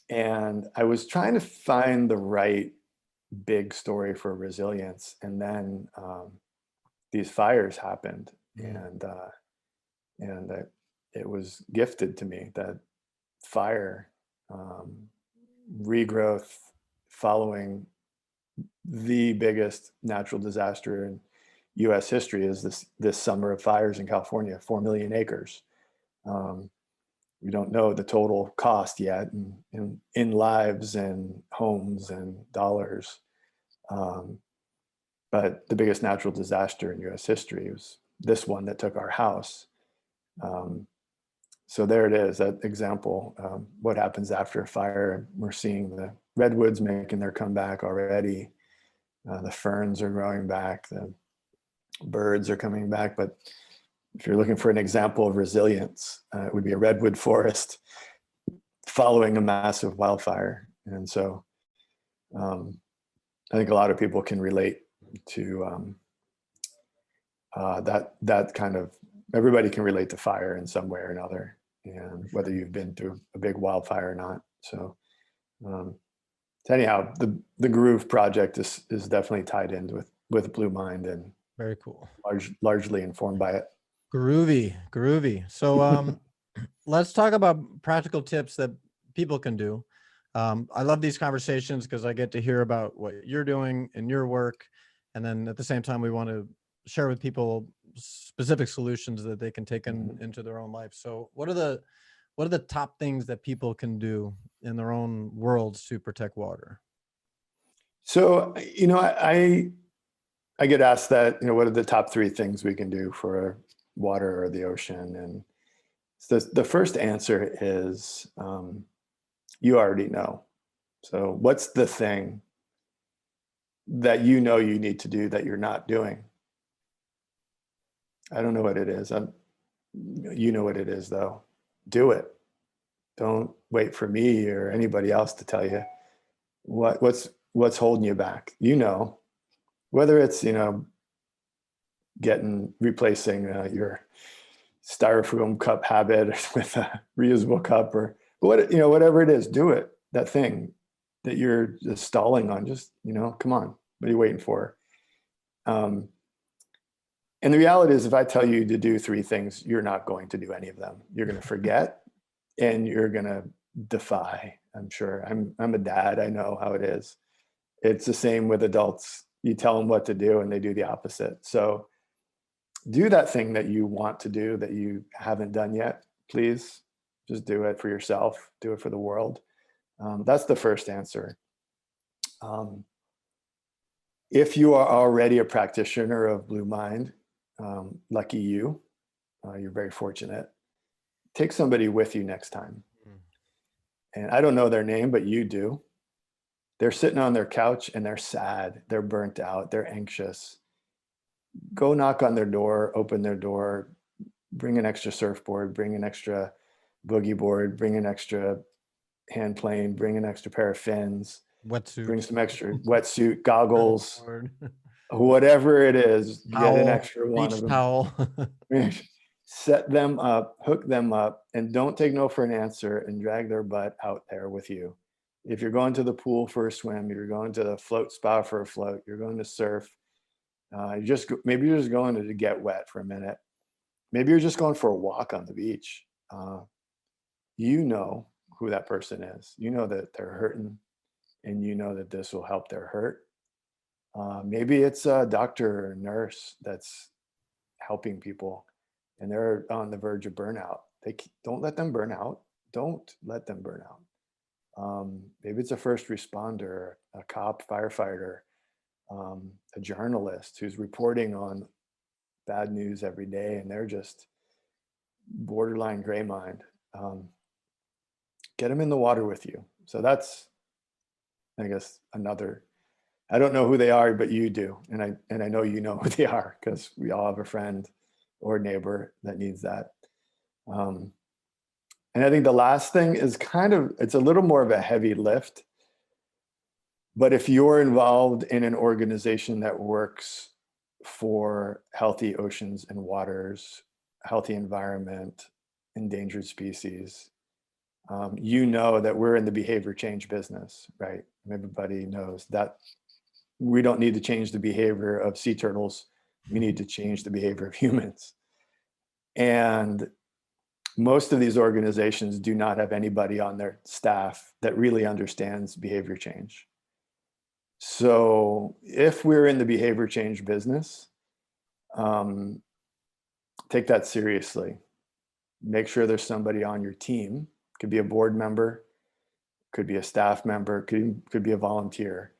And I was trying to find the right big story for resilience. And then these fires happened, and it was gifted to me, that fire, regrowth following the biggest natural disaster in U.S. history is this summer of fires in California, 4 million acres. We don't know the total cost yet in lives and homes and dollars. But the biggest natural disaster in U.S. history was this one that took our house. So there it is, that example. What happens after a fire? We're seeing the redwoods making their comeback already. The ferns are growing back. The birds are coming back. But if you're looking for an example of resilience, it would be a redwood forest following a massive wildfire. And so I think a lot of people can relate to that kind of, everybody can relate to fire in some way or another, and whether you've been through a big wildfire or not. So anyhow, the Groove project is definitely tied in with Blue Mind, and very cool. Largely informed by it. Groovy. So let's talk about practical tips that people can do. I love these conversations because I get to hear about what you're doing in your work. And then at the same time, we want to share with people specific solutions that they can take into their own life. So what are the top things that people can do in their own worlds to protect water? So, I get asked that, what are the top 3 things we can do for water or the ocean? And the first answer is, you already know. So what's the thing that you need to do that you're not doing? I don't know what it is. You know what it is, though. Do it. Don't wait for me or anybody else to tell you what's holding you back. Whether it's replacing your styrofoam cup habit with a reusable cup, or whatever it is, do it. That thing that you're just stalling on, just come on, what are you waiting for? And the reality is, if I tell you to do 3 things, you're not going to do any of them. You're going to forget, and you're going to defy. I'm sure. I'm a dad. I know how it is. It's the same with adults. You tell them what to do, and they do the opposite. So do that thing that you want to do that you haven't done yet. Please just do it for yourself. Do it for the world. That's the first answer. If you are already a practitioner of Blue Mind, lucky you, you're very fortunate. Take somebody with you next time. And I don't know their name, but you do. They're sitting on their couch and they're sad. They're burnt out. They're anxious. Go knock on their door, open their door, bring an extra surfboard, bring an extra boogie board, bring an extra hand plane, bring an extra pair of fins, wetsuit, bring some extra wetsuit, goggles, whatever it is, towel, get an extra one of them. Towel. Set them up, hook them up, and don't take no for an answer, and drag their butt out there with you. If you're going to the pool for a swim, you're going to the float spa for a float, you're going to surf, maybe you're just going to get wet for a minute. Maybe you're just going for a walk on the beach. You know who that person is. You know that they're hurting, and you know that this will help their hurt. Maybe it's a doctor or nurse that's helping people, and they're on the verge of burnout. Don't let them burn out. Don't let them burn out. Maybe it's a first responder, a cop, firefighter, a journalist who's reporting on bad news every day, and they're just borderline gray mind. Get them in the water with you. So that's, I guess, another. I don't know who they are, but you do, and I know you know who they are, because we all have a friend or neighbor that needs that. And I think the last thing is it's a little more of a heavy lift, But if you're involved in an organization that works for healthy oceans and waters, healthy environment, endangered species, you know that we're in the behavior change business, right? Everybody knows that we don't need to change the behavior of sea turtles. We need to change the behavior of humans. And most of these organizations do not have anybody on their staff that really understands behavior change. So if we're in the behavior change business, take that seriously. Make sure there's somebody on your team. Could be a board member, could be a staff member, could be a volunteer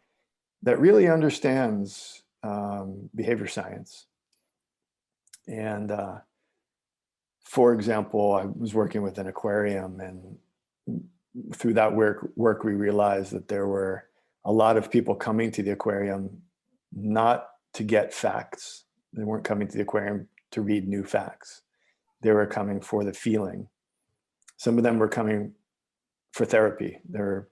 that really understands behavior science. And for example, I was working with an aquarium, and through that work, we realized that there were a lot of people coming to the aquarium not to get facts. They weren't coming to the aquarium to read new facts. They were coming for the feeling. Some of them were coming for therapy. There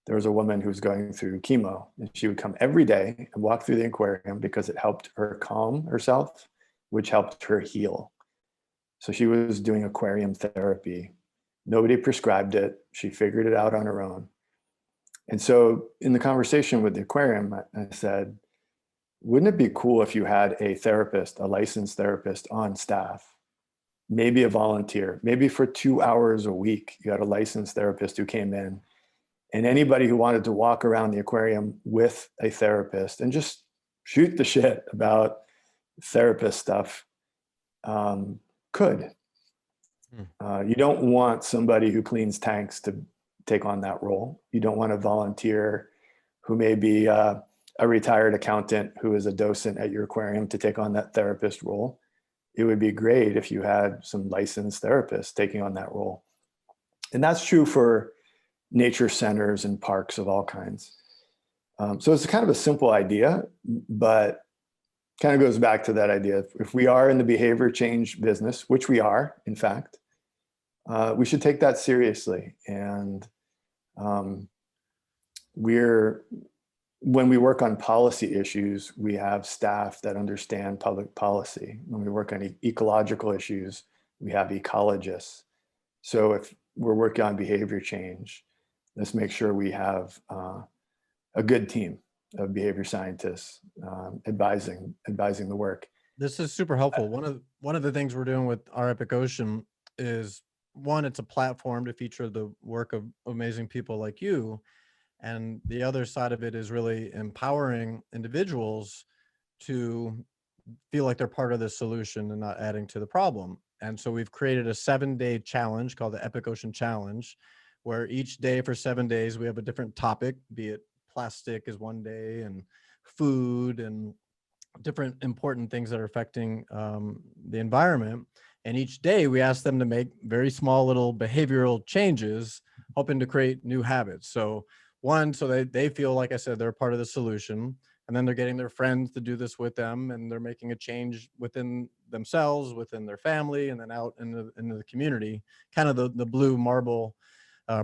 was a woman who was going through chemo, and she would come every day and walk through the aquarium because it helped her calm herself, which helped her heal. So she was doing aquarium therapy. Nobody prescribed it. She figured it out on her own. And so in the conversation with the aquarium, I said, wouldn't it be cool if you had a therapist, a licensed therapist on staff, maybe a volunteer, maybe for 2 hours a week, you had a licensed therapist who came in, and anybody who wanted to walk around the aquarium with a therapist and just shoot the shit about therapist stuff could. You don't want somebody who cleans tanks to take on that role. You don't want a volunteer who may be a retired accountant who is a docent at your aquarium to take on that therapist role. It would be great if you had some licensed therapists taking on that role. And that's true for nature centers and parks of all kinds. So it's kind of a simple idea, but kind of goes back to that idea. If we are in the behavior change business, which we are, in fact, we should take that seriously. And when we work on policy issues, we have staff that understand public policy. When we work on ecological issues, we have ecologists. So if we're working on behavior change, let's make sure we have a good team of behavior scientists advising the work. This is super helpful. One of the things we're doing with our Epic Ocean is, one, it's a platform to feature the work of amazing people like you. And the other side of it is really empowering individuals to feel like they're part of the solution and not adding to the problem. And so we've created a 7-day challenge called the Epic Ocean Challenge, where each day for 7 days, we have a different topic, be it plastic is one day, and food, and different important things that are affecting the environment. And each day we ask them to make very small little behavioral changes, hoping to create new habits. So one, so they feel, like I said, they're part of the solution, and then they're getting their friends to do this with them, and they're making a change within themselves, within their family, and then out into the community, kind of the blue marble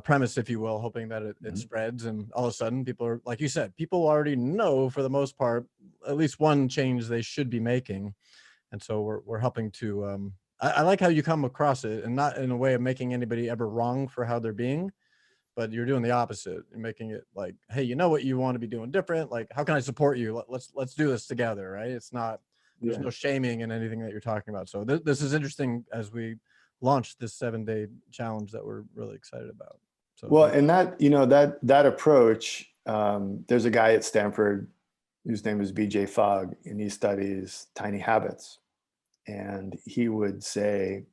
premise, if you will, hoping that it spreads. And all of a sudden people are, like you said, people already know for the most part, at least one change they should be making. And so we're helping to, I like how you come across it, and not in a way of making anybody ever wrong for how they're being, but you're doing the opposite. You're making it like, hey, you know what you want to be doing different? Like, how can I support you? Let's do this together, right? It's not, there's no shaming in anything that you're talking about. So this is interesting as we launch this 7-day challenge that we're really excited about. So well, and that, that approach, there's a guy at Stanford whose name is BJ Fogg, and he studies tiny habits. And he would say,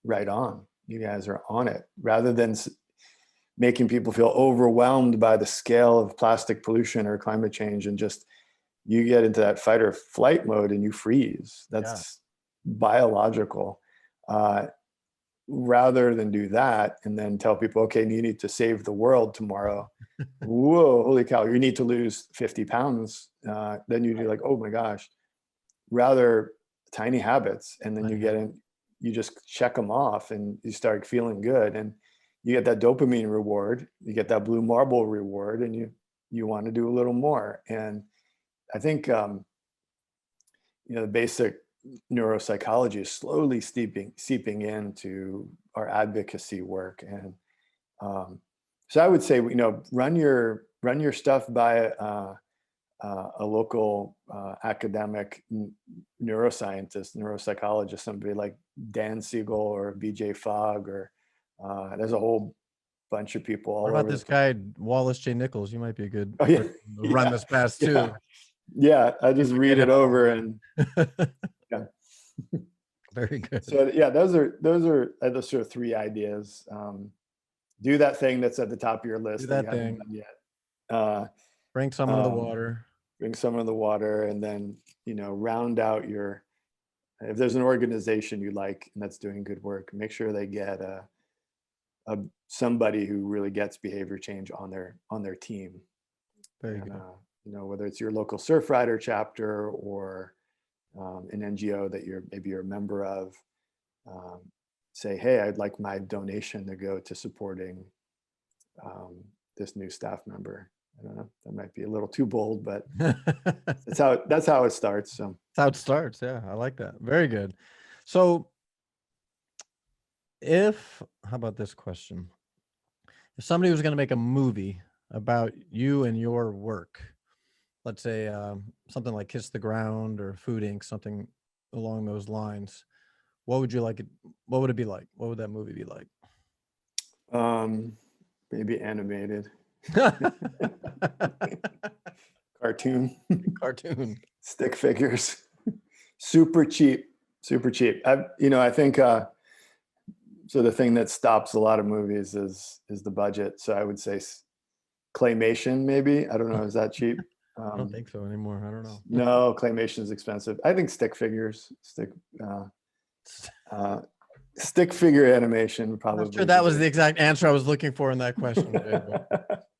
right on, you guys are on it, rather than making people feel overwhelmed by the scale of plastic pollution or climate change, and just, you get into that fight or flight mode and you freeze. That's biological. Rather than do that and then tell people, okay, you need to save the world tomorrow. Whoa, holy cow, you need to lose 50 pounds. Then you'd be like, oh my gosh. Rather, tiny habits. And then you get in, you just check them off and you start feeling good. And you get that dopamine reward, you get that blue marble reward, and you want to do a little more. And I think, the basic neuropsychology is slowly seeping into our advocacy work. And so I would say, run your stuff by a local academic neuroscientist, neuropsychologist, somebody like Dan Siegel or BJ Fogg, or there's a whole bunch of people all What about over this guy, Wallace J. Nichols? You might be a good Oh, yeah. person to run this past too. Yeah, I just read it over and yeah. Very good. So yeah, those are the sort of three ideas. Do that thing that's at the top of your list Do that that you haven't thing. done yet. Bring someone to the water. Bring someone to the water, and then round out if there's an organization you like and that's doing good work, make sure they get somebody who really gets behavior change on their team. Very good. Whether it's your local surf rider chapter or an NGO that maybe you're a member of, say, hey, I'd like my donation to go to supporting this new staff member. I don't know, that might be a little too bold, but that's how it starts. So that's how it starts. Yeah, I like that. Very good. So how about this question? If somebody was going to make a movie about you and your work, let's say something like Kiss the Ground or Food Inc., something along those lines, what would you like it? What would it be like? What would that movie be like? Maybe animated. Cartoon. Stick figures. Super cheap. I think so the thing that stops a lot of movies is the budget. So I would say claymation, maybe. I don't know, is that cheap? I don't think so anymore. I don't know. No, claymation is expensive. I think stick figures, stick figure animation probably. I'm sure that was the exact answer I was looking for in that question.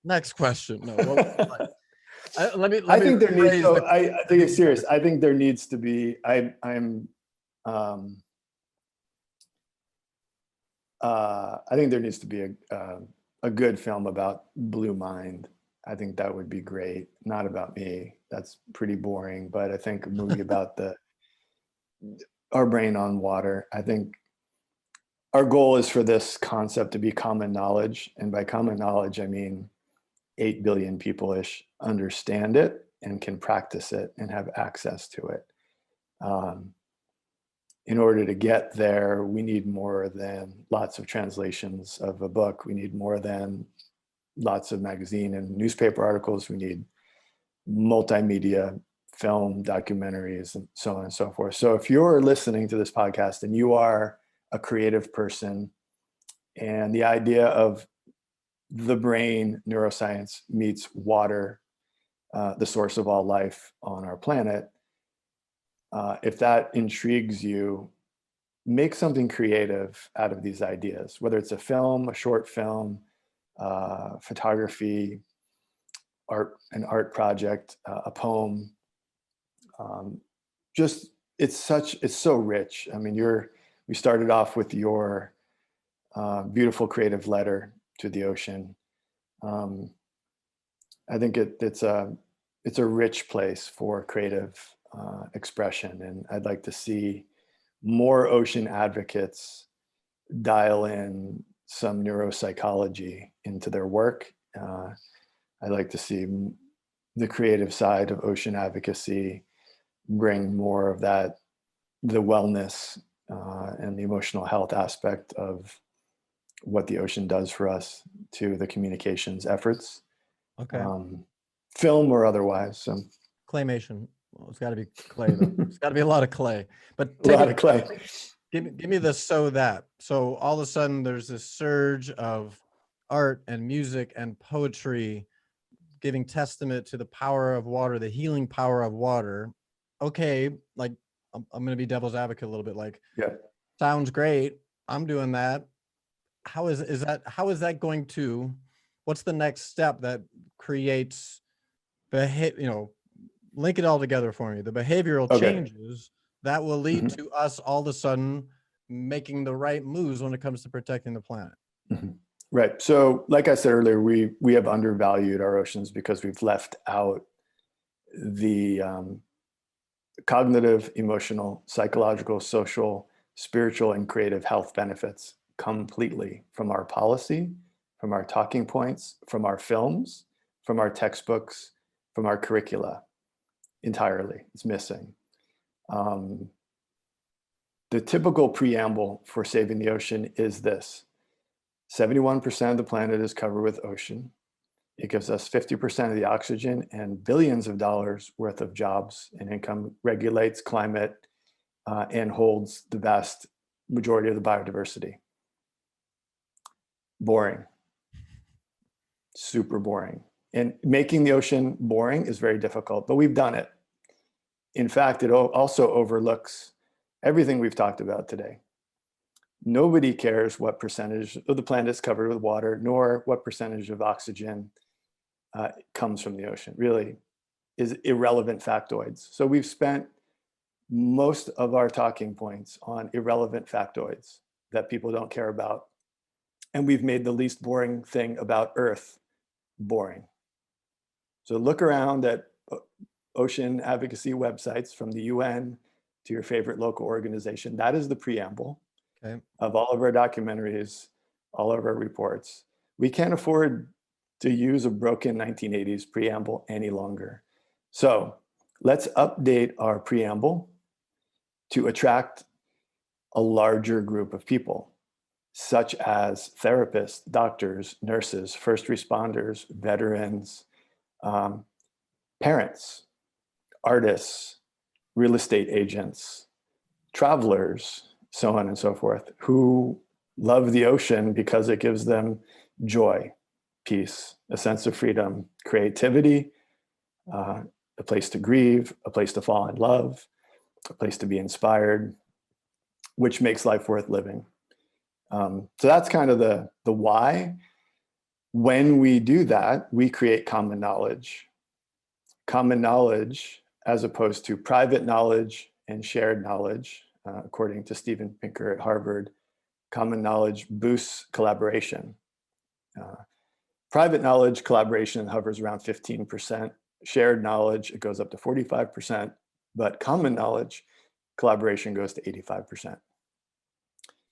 Next question. No. I think there needs. I think it's serious. I think there needs to be. I think there needs to be a good film about Blue Mind. I think that would be great. Not about me. That's pretty boring. But I think a movie about our brain on water. I think our goal is for this concept to be common knowledge. And by common knowledge, I mean 8 billion people-ish understand it and can practice it and have access to it. In order to get there, we need more than lots of translations of a book. We need more than lots of magazine and newspaper articles. We need multimedia, film, documentaries, and so on and so forth. So if you're listening to this podcast and you are a creative person, and the idea of the brain, neuroscience meets water, the source of all life on our planet, if that intrigues you, make something creative out of these ideas, whether it's a film, a short film, photography, an art project, a poem. It's so rich. I mean, we started off with your beautiful creative letter to the ocean. I think it's a rich place for creative expression, and I'd like to see more ocean advocates dial in some neuropsychology into their work. I'd like to see the creative side of ocean advocacy bring more of that, the wellness and the emotional health aspect of what the ocean does for us to the communications efforts. Okay. Film or otherwise. So. Claymation. Well, it's got to be clay, though. It's got to be a lot of clay. But a lot of clay. Give me the So all of a sudden there's this surge of art and music and poetry giving testament to the power of water, the healing power of water. Okay, like I'm going to be devil's advocate a little bit. Like, yeah, sounds great. I'm doing that. How is that going to? What's the next step that creates link it all together for me. The behavioral changes that will lead to us all of a sudden making the right moves when it comes to protecting the planet. Right. So like I said earlier, we have undervalued our oceans because we've left out the cognitive, emotional, psychological, social, spiritual, and creative health benefits completely from our policy, from our talking points, from our films, from our textbooks, from our curricula. Entirely, it's missing. The typical preamble for saving the ocean is this: 71% of the planet is covered with ocean. It gives us 50% of the oxygen and billions of dollars worth of jobs and income, regulates climate, and holds the vast majority of the biodiversity. Boring. Super boring. And making the ocean boring is very difficult, but we've done it. In fact, it also overlooks everything we've talked about today. Nobody cares what percentage of the planet is covered with water, nor what percentage of oxygen comes from the ocean. Really is irrelevant factoids. So we've spent most of our talking points on irrelevant factoids that people don't care about. And we've made the least boring thing about Earth boring. So look around at ocean advocacy websites, from the UN to your favorite local organization. That is the preamble of all of our documentaries, all of our reports. We can't afford to use a broken 1980s preamble any longer. So let's update our preamble to attract a larger group of people, such as therapists, doctors, nurses, first responders, veterans, parents, artists, real estate agents, travelers, so on and so forth, who love the ocean because it gives them joy, peace, a sense of freedom, creativity, a place to grieve, a place to fall in love, a place to be inspired, which makes life worth living. So that's kind of the why. When we do that, we create common knowledge. Common knowledge, as opposed to private knowledge and shared knowledge, according to Steven Pinker at Harvard, common knowledge boosts collaboration. Private knowledge collaboration hovers around 15%. Shared knowledge, it goes up to 45%, but common knowledge collaboration goes to 85%.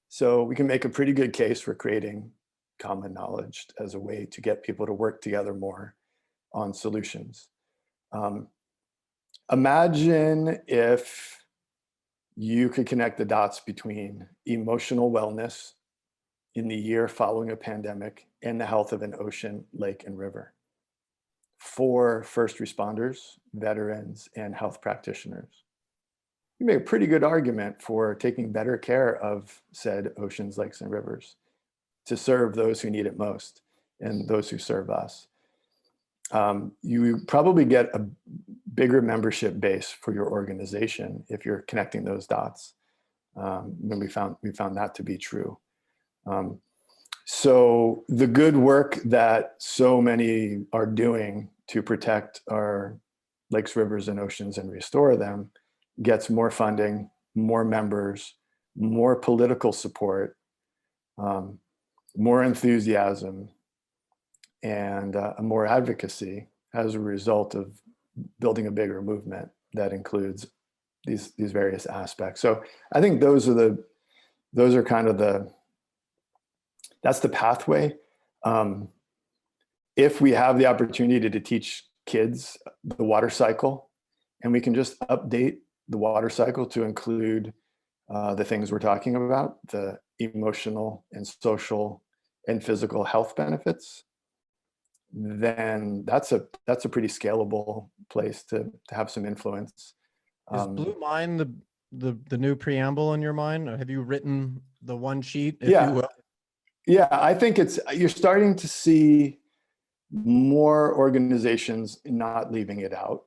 So we can make a pretty good case for creating common knowledge as a way to get people to work together more on solutions. Imagine if you could connect the dots between emotional wellness in the year following a pandemic and the health of an ocean, lake, and river for first responders, veterans, and health practitioners. You make a pretty good argument for taking better care of said oceans, lakes, and rivers to serve those who need it most and those who serve us. You probably get a bigger membership base for your organization if you're connecting those dots. And we found that to be true. So the good work that so many are doing to protect our lakes, rivers, and oceans and restore them gets more funding, more members, more political support, more enthusiasm, and more advocacy as a result of building a bigger movement that includes these various aspects. So I think those are kind of that's the pathway. If we have the opportunity to teach kids the water cycle, and we can just update the water cycle to include the things we're talking about, the emotional and social and physical health benefits, then that's a pretty scalable place to have some influence. Is Blue Mind the new preamble in your mind? Or have you written the one sheet, if yeah. you will? Yeah, I think you're starting to see more organizations not leaving it out,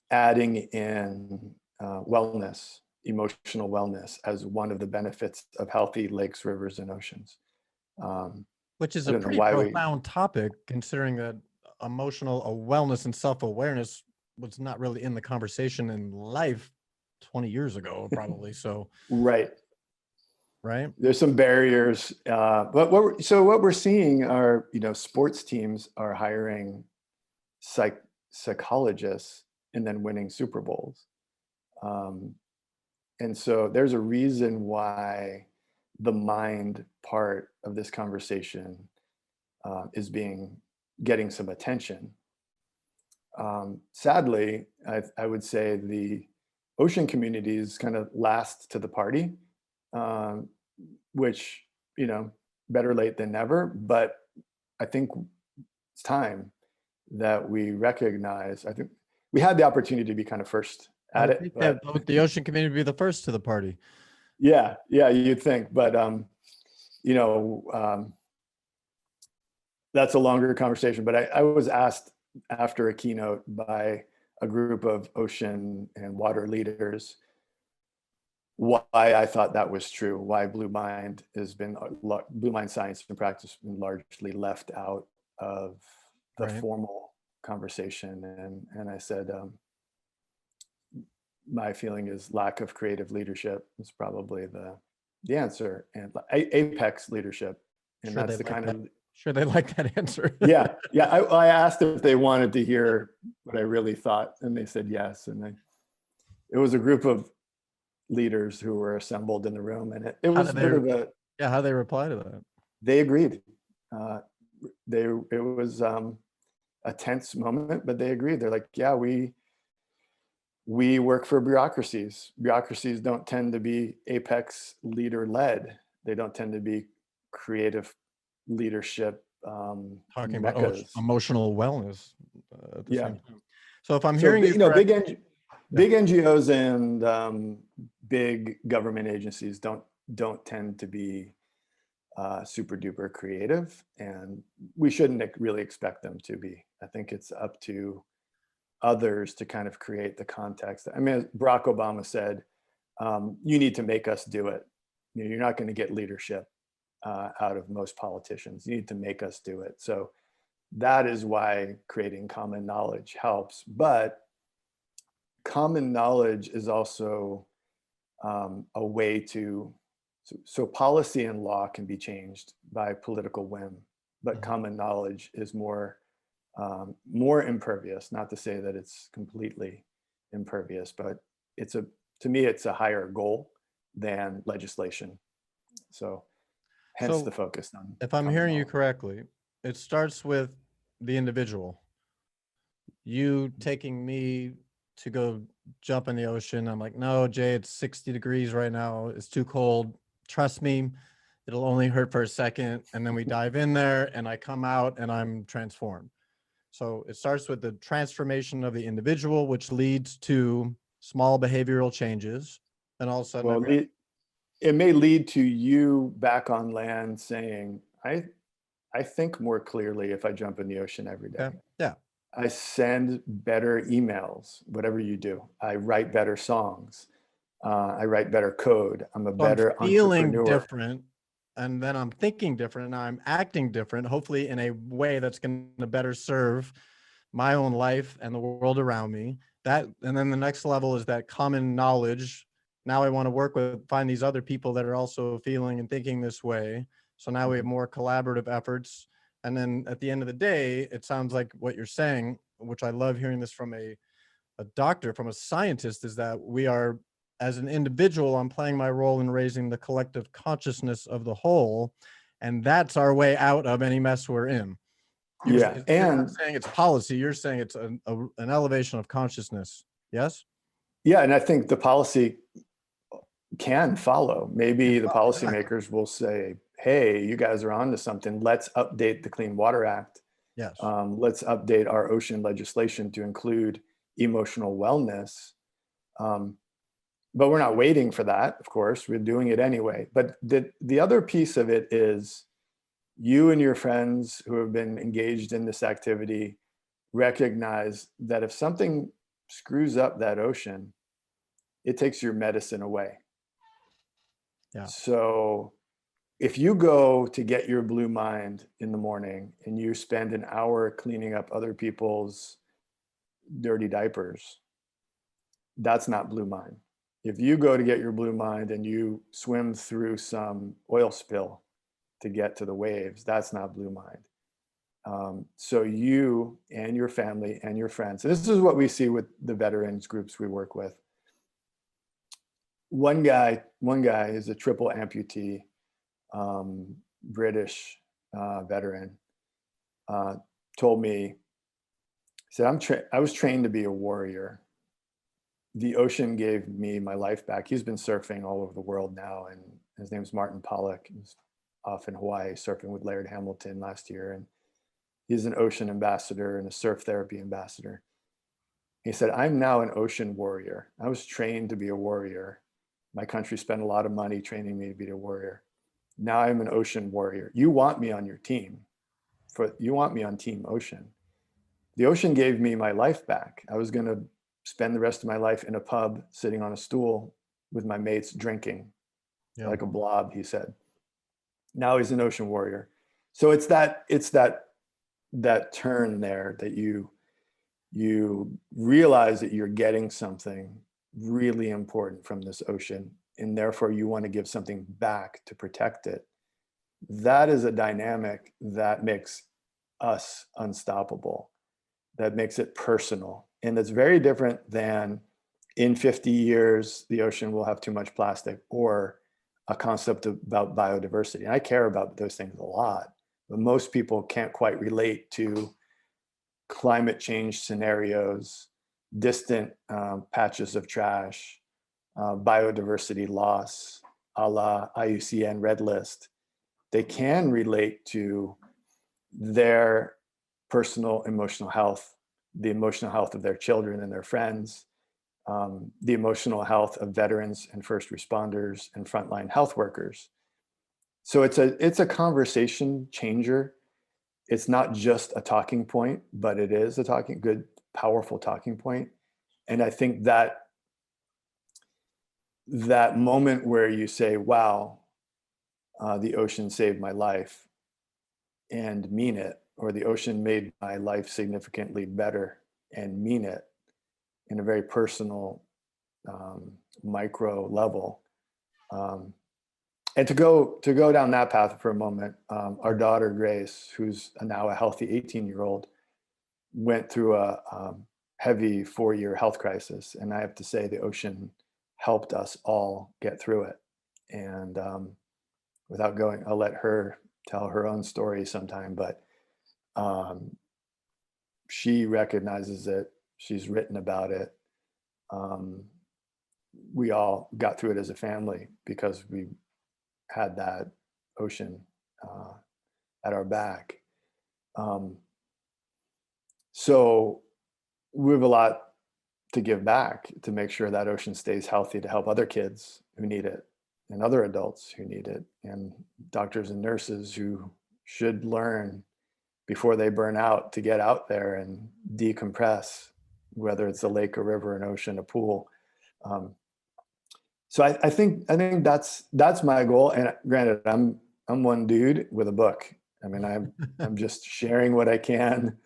adding in wellness, emotional wellness as one of the benefits of healthy lakes, rivers, and oceans. Which is a pretty profound topic, considering that emotional wellness and self-awareness was not really in the conversation in life 20 years ago, probably. So right. right? There's some barriers, but what we're seeing are, sports teams are hiring psychologists and then winning Super Bowls. And so there's a reason why the mind part of this conversation is getting some attention. Sadly, I would say the ocean communities kind of last to the party, which, better late than never. But I think it's time that we recognize, I think we had the opportunity to be kind of first at it. But the ocean community would be the first to the party. yeah, you'd think. But, that's a longer conversation. But I was asked after a keynote by a group of ocean and water leaders why I thought that was true, why Blue Mind science and practice has been largely left out of the Right. formal conversation. And I said, my feeling is lack of creative leadership is probably the answer, and apex leadership. And Sure, that's the kind of, sure, they like that answer. yeah. I asked if they wanted to hear what I really thought, and they said yes. And it was a group of leaders who were assembled in the room, and it was a bit of a, yeah, how do they reply to that? they agreed. It was a tense moment, but they agreed. They're like, yeah, we work for bureaucracies. Bureaucracies don't tend to be apex leader led. They don't tend to be creative leadership. Talking about emotional wellness at the same time. So if I'm So, hearing big NGOs and big government agencies don't tend to be super duper creative, and we shouldn't really expect them to be. I think it's up to others to kind of create the context. I mean, Barack Obama said, you need to make us do it. You're not going to get leadership out of most politicians. You need to make us do it. So that is why creating common knowledge helps. But common knowledge is also a way to, so policy and law can be changed by political whim, but common knowledge is more impervious. Not to say that it's completely impervious, but to me, it's a higher goal than legislation. So hence the focus on. If I'm hearing you correctly, it starts with the individual. You taking me to go jump in the ocean. I'm like, no, Jay, it's 60 degrees right now. It's too cold. Trust me, it'll only hurt for a second. And then we dive in there and I come out and I'm transformed. So it starts with the transformation of the individual, which leads to small behavioral changes. And all of a sudden, well, it may lead to you back on land saying, I think more clearly if I jump in the ocean every day. Yeah. I send better emails, whatever you do. I write better songs. I write better code. I'm a better feeling entrepreneur. Different, and then I'm thinking different, and I'm acting different, hopefully in a way that's going to better serve my own life and the world around me. And then the next level is that common knowledge. Now I want to find these other people that are also feeling and thinking this way. So now we have more collaborative efforts. And then at the end of the day, it sounds like what you're saying, which I love hearing this from a doctor, from a scientist, is that we are, as an individual, I'm playing my role in raising the collective consciousness of the whole. And that's our way out of any mess we're in. You're not saying it's policy. You're saying it's an elevation of consciousness. Yes? Yeah, and I think the policy can follow. Maybe the policymakers will say, hey, you guys are onto something. Let's update the Clean Water Act. Yes. Let's update our ocean legislation to include emotional wellness. But we're not waiting for that, of course. We're doing it anyway. But the other piece of it is you and your friends who have been engaged in this activity recognize that if something screws up that ocean, it takes your medicine away. Yeah. So if you go to get your Blue Mind in the morning and you spend an hour cleaning up other people's dirty diapers, that's not Blue Mind. If you go to get your Blue Mind and you swim through some oil spill to get to the waves, that's not Blue Mind. So you and your family and your friends, and this is what we see with the veterans groups we work with. One guy is a triple amputee, British veteran, told me, he said, I was trained to be a warrior. The ocean gave me my life back. He's been surfing all over the world now, and his name's Martin Pollock. He's off in Hawaii surfing with Laird Hamilton last year, and he's an ocean ambassador and a surf therapy ambassador. He said, I'm now an ocean warrior. I was trained to be a warrior. My country spent a lot of money training me to be a warrior. Now I'm an ocean warrior. You want me on your team. You want me on Team Ocean. The ocean gave me my life back. I was going to spend the rest of my life in a pub, sitting on a stool with my mates, drinking like a blob, he said. Now he's an ocean warrior. So it's that turn there that you realize that you're getting something really important from this ocean, and therefore you want to give something back to protect it. That is a dynamic that makes us unstoppable, that makes it personal. And that's very different than in 50 years, the ocean will have too much plastic, or a concept about biodiversity. And I care about those things a lot, but most people can't quite relate to climate change scenarios, distant patches of trash, biodiversity loss, a la IUCN Red List. They can relate to their personal emotional health, the emotional health of their children and their friends, the emotional health of veterans and first responders and frontline health workers. So it's a conversation changer. It's not just a talking point, but it is a good, powerful talking point. And I think that moment where you say, wow, the ocean saved my life, and mean it, or the ocean made my life significantly better, and mean it in a very personal, micro level. And to go down that path for a moment, our daughter Grace, who's now a healthy 18-year-old, went through a heavy 4-year health crisis, and I have to say the ocean helped us all get through it. And without going, I'll let her tell her own story sometime, but she recognizes it. She's written about it. We all got through it as a family because we had that ocean at our back. So we have a lot to give back to make sure that ocean stays healthy, to help other kids who need it, and other adults who need it, and doctors and nurses who should learn before they burn out to get out there and decompress, whether it's a lake, a river, an ocean, a pool. So I think that's my goal. And granted, I'm one dude with a book. I mean, I'm just sharing what I can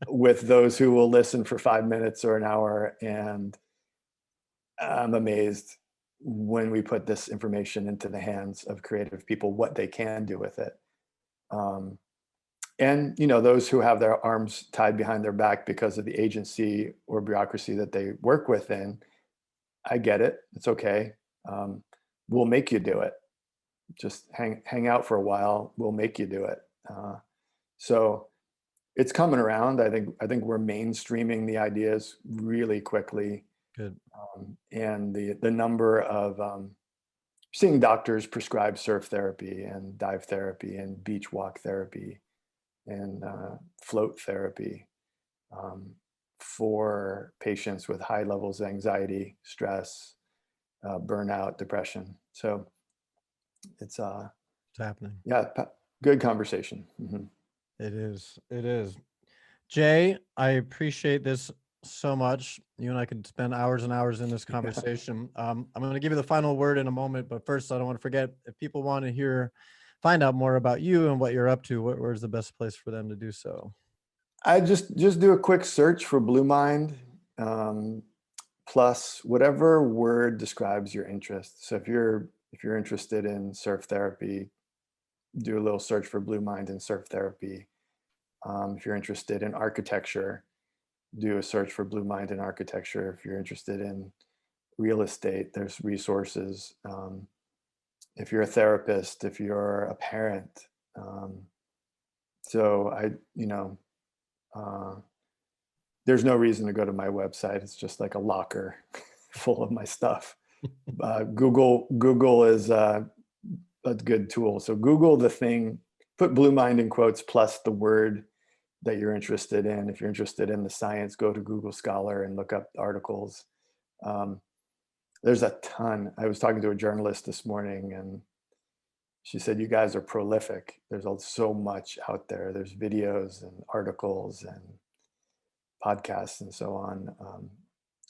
with those who will listen for 5 minutes or an hour. And I'm amazed when we put this information into the hands of creative people, what they can do with it. And, those who have their arms tied behind their back because of the agency or bureaucracy that they work within, I get it. It's okay. We'll make you do it. Just hang out for a while. We'll make you do it. So it's coming around. I think we're mainstreaming the ideas really quickly. Good. And the number of seeing doctors prescribe surf therapy and dive therapy and beach walk therapy and float therapy for patients with high levels of anxiety, stress, burnout, depression. So it's happening. Yeah, good conversation. Mm-hmm. It is. Jay, I appreciate this so much. You and I could spend hours and hours in this conversation. I'm going to give you the final word in a moment, but first, I don't want to forget, if people want to find out more about you and what you're up to, where's the best place for them to do so? I just do a quick search for Blue Mind. plus whatever word describes your interest. So if you're interested in surf therapy, do a little search for Blue Mind and surf therapy. If you're interested in architecture, do a search for Blue Mind and architecture. If you're interested in real estate, there's resources. If you're a therapist, if you're a parent. There's no reason to go to my website. It's just like a locker full of my stuff. Google is a good tool. So Google the thing, put Blue Mind in quotes plus the word that you're interested in. If you're interested in the science, go to Google Scholar and look up articles. There's a ton. I was talking to a journalist this morning and she said, you guys are prolific. There's so much out there. There's videos and articles and podcasts and so on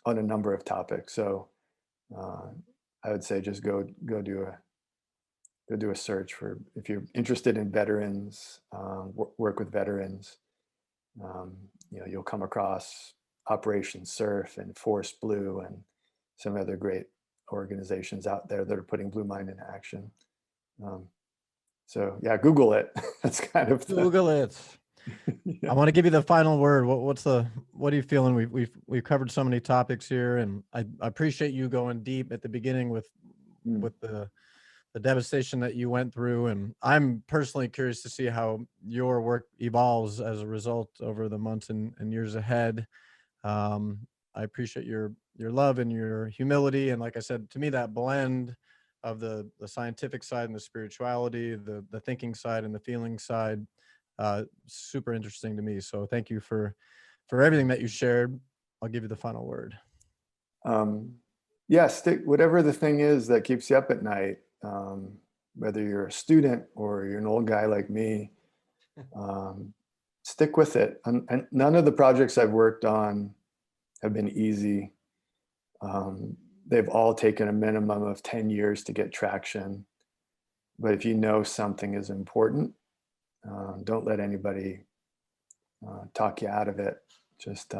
a number of topics. So I would say just go do a search for, if you're interested in veterans, work with veterans. You'll come across Operation Surf and Force Blue and some other great organizations out there that are putting Blue Mind into action. So yeah, Google it. That's kind of Google it. Yeah. I want to give you the final word. What are you feeling? We've covered so many topics here, and I appreciate you going deep at the beginning with the devastation that you went through. And I'm personally curious to see how your work evolves as a result over the months and years ahead. I appreciate your love and your humility. And like I said, to me, that blend of the scientific side and the spirituality, the thinking side and the feeling side, super interesting to me. So thank you for everything that you shared. I'll give you the final word. Stick whatever the thing is that keeps you up at night, whether you're a student or you're an old guy like me, stick with it. And none of the projects I've worked on have been easy. They've all taken a minimum of 10 years to get traction. But if you know something is important, don't let anybody talk you out of it. Just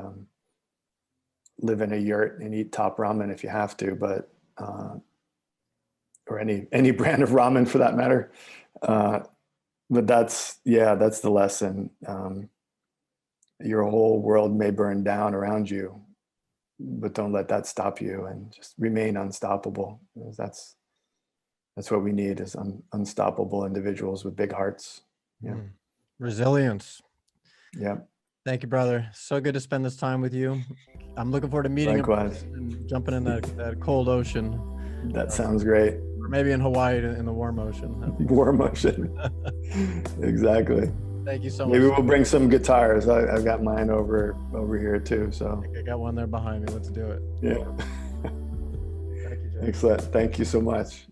live in a yurt and eat top ramen if you have to, but or any brand of ramen for that matter. But that's the lesson. Your whole world may burn down around you, but don't let that stop you, and just remain unstoppable. That's what we need, is unstoppable individuals with big hearts. Yeah. Resilience. Yeah. Thank you, brother. So good to spend this time with you. I'm looking forward to meeting you and jumping in that cold ocean. That sounds great. Or maybe in Hawaii in the warm ocean. Warm ocean. Exactly. Thank you so much. Maybe we'll bring some guitars. I've got mine over here too. So I got one there behind me. Let's do it. Yeah. Thank you, Jay. Excellent. Thank you so much.